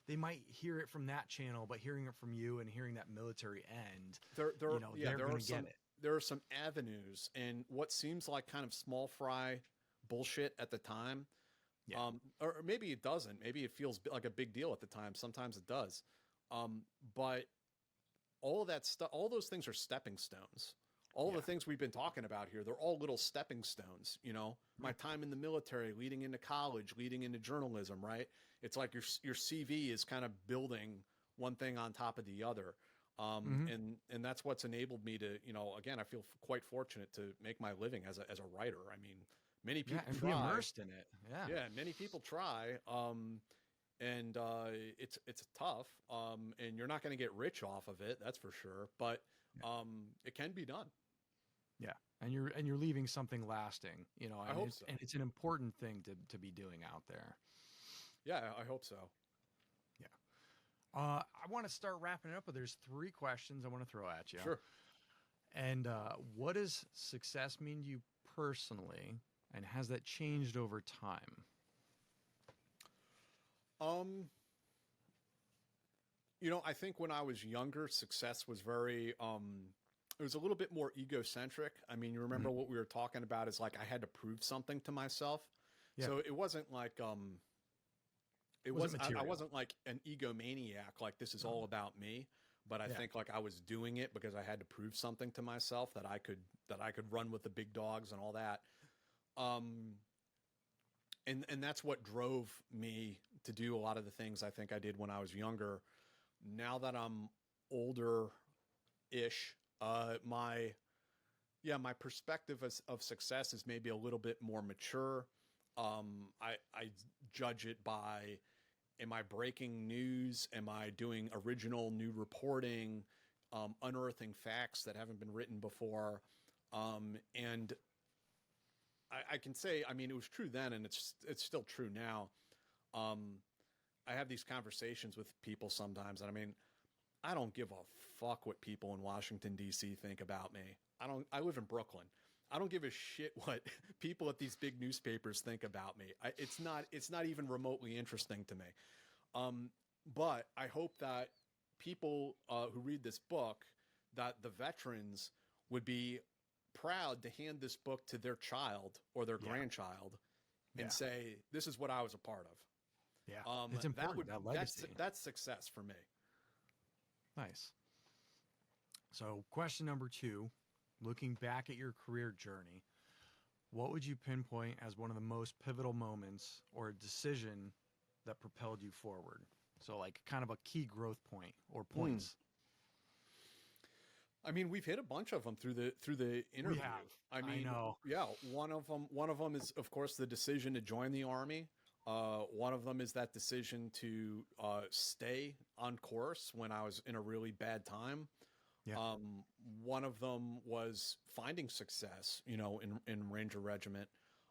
[SPEAKER 1] they might hear it from that channel, but hearing it from you and hearing that military end, they're going to get it.
[SPEAKER 2] There are some avenues, and what seems like kind of small fry bullshit at the time. Or maybe it doesn't. Maybe it feels like a big deal at the time. Sometimes it does. But all of that stuff, all those things are stepping stones. All the things we've been talking about here, they're all little stepping stones. My time in the military, leading into college, leading into journalism, right? It's like your CV is kind of building one thing on top of the other. And that's what's enabled me to, again, I feel quite fortunate to make my living as a writer. I mean, Many
[SPEAKER 1] Yeah,
[SPEAKER 2] people
[SPEAKER 1] and be
[SPEAKER 2] try.
[SPEAKER 1] immersed in it. Yeah.
[SPEAKER 2] Yeah, many people try. And it's tough. And you're not going to get rich off of it, that's for sure. But
[SPEAKER 1] Yeah.
[SPEAKER 2] it can be done.
[SPEAKER 1] Yeah. And you're leaving something lasting,
[SPEAKER 2] I hope so.
[SPEAKER 1] and it's an important thing to be doing out there.
[SPEAKER 2] Yeah, I hope so.
[SPEAKER 1] Yeah. I want to start wrapping it up, but there's 3 questions I want to throw at you.
[SPEAKER 2] Sure.
[SPEAKER 1] And what does success mean to you personally, and has that changed over time?
[SPEAKER 2] I think when I was younger, success was very it was a little bit more egocentric. I mean, you remember what we were talking about is like I had to prove something to myself.
[SPEAKER 1] Yeah.
[SPEAKER 2] So it wasn't like I wasn't like an egomaniac, like this is all about me. But I think like I was doing it because I had to prove something to myself that I could run with the big dogs and all that. And that's what drove me to do a lot of the things I think I did when I was younger. Now that I'm older-ish, my perspective of success is maybe a little bit more mature. I judge it by, am I breaking news? Am I doing original new reporting? Unearthing facts that haven't been written before? And I can say, I mean, it was true then, and it's still true now. I have these conversations with people sometimes, and I mean, I don't give a fuck what people in Washington, D.C. think about me. I live in Brooklyn. I don't give a shit what people at these big newspapers think about me. It's not even remotely interesting to me. But I hope that people who read this book, that the veterans would be proud to hand this book to their child or their grandchild and say, this is what I was a part of.
[SPEAKER 1] Yeah. It's important, that legacy.
[SPEAKER 2] That's success for me.
[SPEAKER 1] Nice. So question number 2, looking back at your career journey, what would you pinpoint as one of the most pivotal moments or a decision that propelled you forward? So like kind of a key growth point or points.
[SPEAKER 2] I mean, we've hit a bunch of them through the interview.
[SPEAKER 1] We have.
[SPEAKER 2] I mean,
[SPEAKER 1] know.
[SPEAKER 2] Yeah, one of them is, of course, the decision to join the Army. One of them is that decision to stay on course when I was in a really bad time.
[SPEAKER 1] Yeah.
[SPEAKER 2] One of them was finding success, in Ranger Regiment,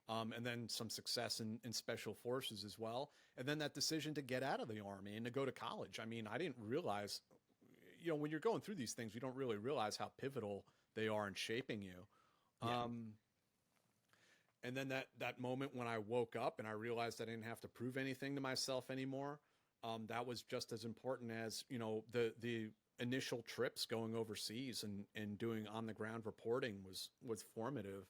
[SPEAKER 2] and then some success in Special Forces as well. And then that decision to get out of the Army and to go to college. I mean, I didn't realize, when you're going through these things, you don't really realize how pivotal they are in shaping you.
[SPEAKER 1] Yeah.
[SPEAKER 2] And then that moment when I woke up and I realized I didn't have to prove anything to myself anymore, that was just as important as, the initial trips going overseas and doing on the ground reporting was formative.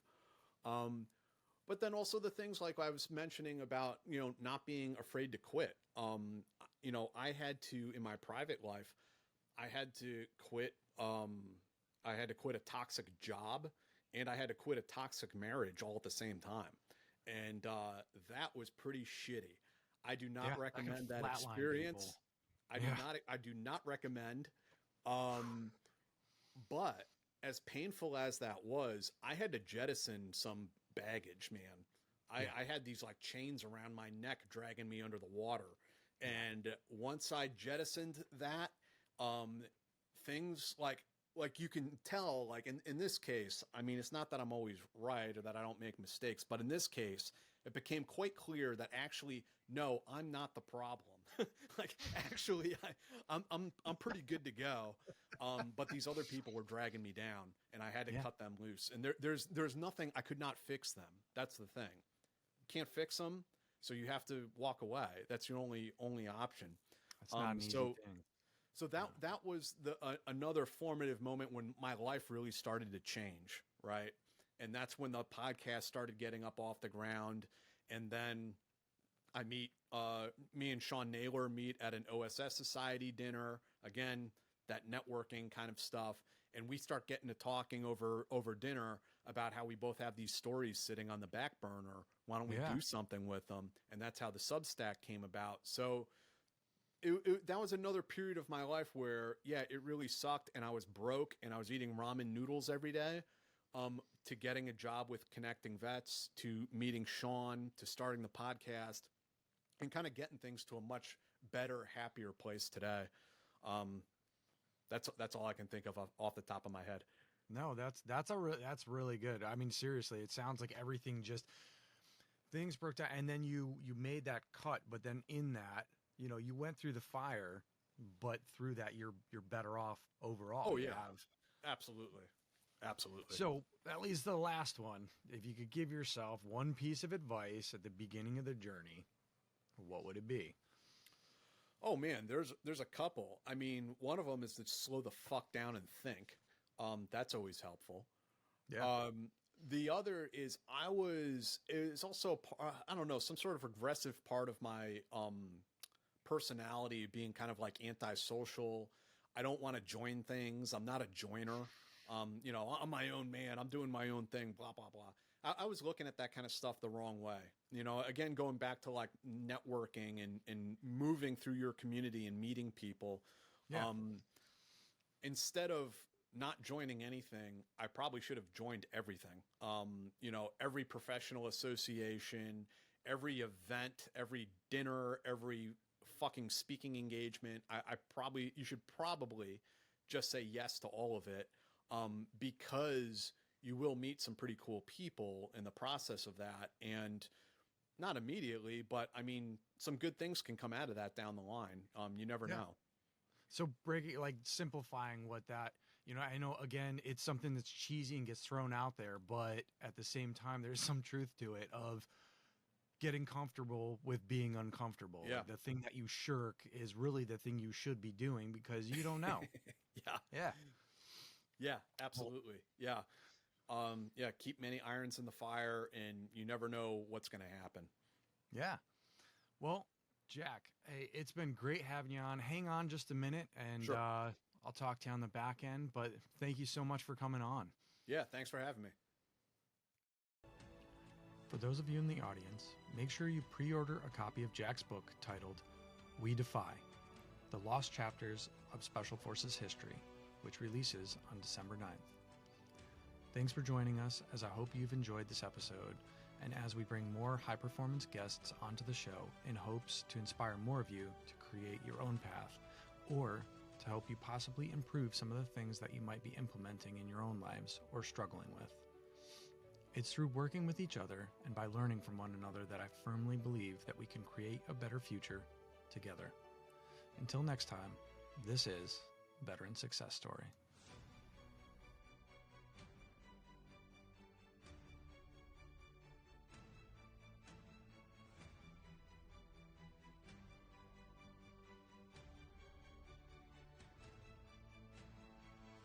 [SPEAKER 2] But then also the things like I was mentioning about, not being afraid to quit. I had to, in my private life, I had to quit a toxic job, and I had to quit a toxic marriage all at the same time. And that was pretty shitty. I do not recommend that experience. I do not recommend. But as painful as that was, I had to jettison some baggage, man. I had these like chains around my neck dragging me under the water. And once I jettisoned that, things like you can tell, like in this case, I mean, it's not that I'm always right or that I don't make mistakes, but in this case, it became quite clear that actually, no, I'm not the problem. Like, actually, I'm pretty good to go. But these other people were dragging me down, and I had to cut them loose. And there's nothing, I could not fix them. That's the thing. You can't fix them, so you have to walk away. That's your only option.
[SPEAKER 1] That's not an easy thing.
[SPEAKER 2] So that was another formative moment when my life really started to change, right? And that's when the podcast started getting up off the ground. And then I me and Sean Naylor meet at an OSS Society dinner. Again, that networking kind of stuff. And we start getting to talking over dinner about how we both have these stories sitting on the back burner. Why don't we do something with them? And that's how the Substack came about. So that was another period of my life where, it really sucked, and I was broke, and I was eating ramen noodles every day. to getting a job with Connecting Vets, to meeting Sean, to starting the podcast, and kind of getting things to a much better, happier place today. That's all I can think of off the top of my head.
[SPEAKER 1] No, that's really good. I mean, seriously, it sounds like everything just things broke down, and then you made that cut, but then in that, you went through the fire, but through that, you're better off overall.
[SPEAKER 2] Oh yeah, absolutely.
[SPEAKER 1] So that leaves the last one. If you could give yourself one piece of advice at the beginning of the journey, what would it be?
[SPEAKER 2] Oh man, there's a couple. I mean, one of them is to slow the fuck down and think. That's always helpful.
[SPEAKER 1] Yeah.
[SPEAKER 2] The other is is also, I don't know, some sort of regressive part of my personality being kind of like antisocial. I don't want to join things. I'm not a joiner. I'm my own man. I'm doing my own thing, blah, blah, blah. I was looking at that kind of stuff the wrong way. Again, going back to like networking and moving through your community and meeting people.
[SPEAKER 1] Yeah.
[SPEAKER 2] Instead of not joining anything, I probably should have joined everything. Every professional association, every event, every dinner, every fucking speaking engagement. You should probably just say yes to all of it. Because you will meet some pretty cool people in the process of that, and not immediately, but I mean, some good things can come out of that down the line. You never know.
[SPEAKER 1] So simplifying what that, I know again, it's something that's cheesy and gets thrown out there, but at the same time, there's some truth to it of getting comfortable with being uncomfortable.
[SPEAKER 2] Yeah.
[SPEAKER 1] Like the thing that you shirk is really the thing you should be doing because you don't know. Yeah.
[SPEAKER 2] Yeah, absolutely. Yeah. Keep many irons in the fire, and you never know what's going to happen.
[SPEAKER 1] Yeah. Well, Jack, hey, it's been great having you on. Hang on just a minute, and
[SPEAKER 2] Sure.
[SPEAKER 1] I'll talk to you on the back end, but thank you so much for coming on.
[SPEAKER 2] Yeah, thanks for having me.
[SPEAKER 1] For those of you in the audience, make sure you pre-order a copy of Jack's book titled We Defy: The Lost Chapters of Special Forces History, which releases on December 9th. Thanks for joining us, as I hope you've enjoyed this episode, and as we bring more high-performance guests onto the show in hopes to inspire more of you to create your own path, or to help you possibly improve some of the things that you might be implementing in your own lives or struggling with. It's through working with each other and by learning from one another that I firmly believe that we can create a better future together. Until next time, this is Veteran Success Story.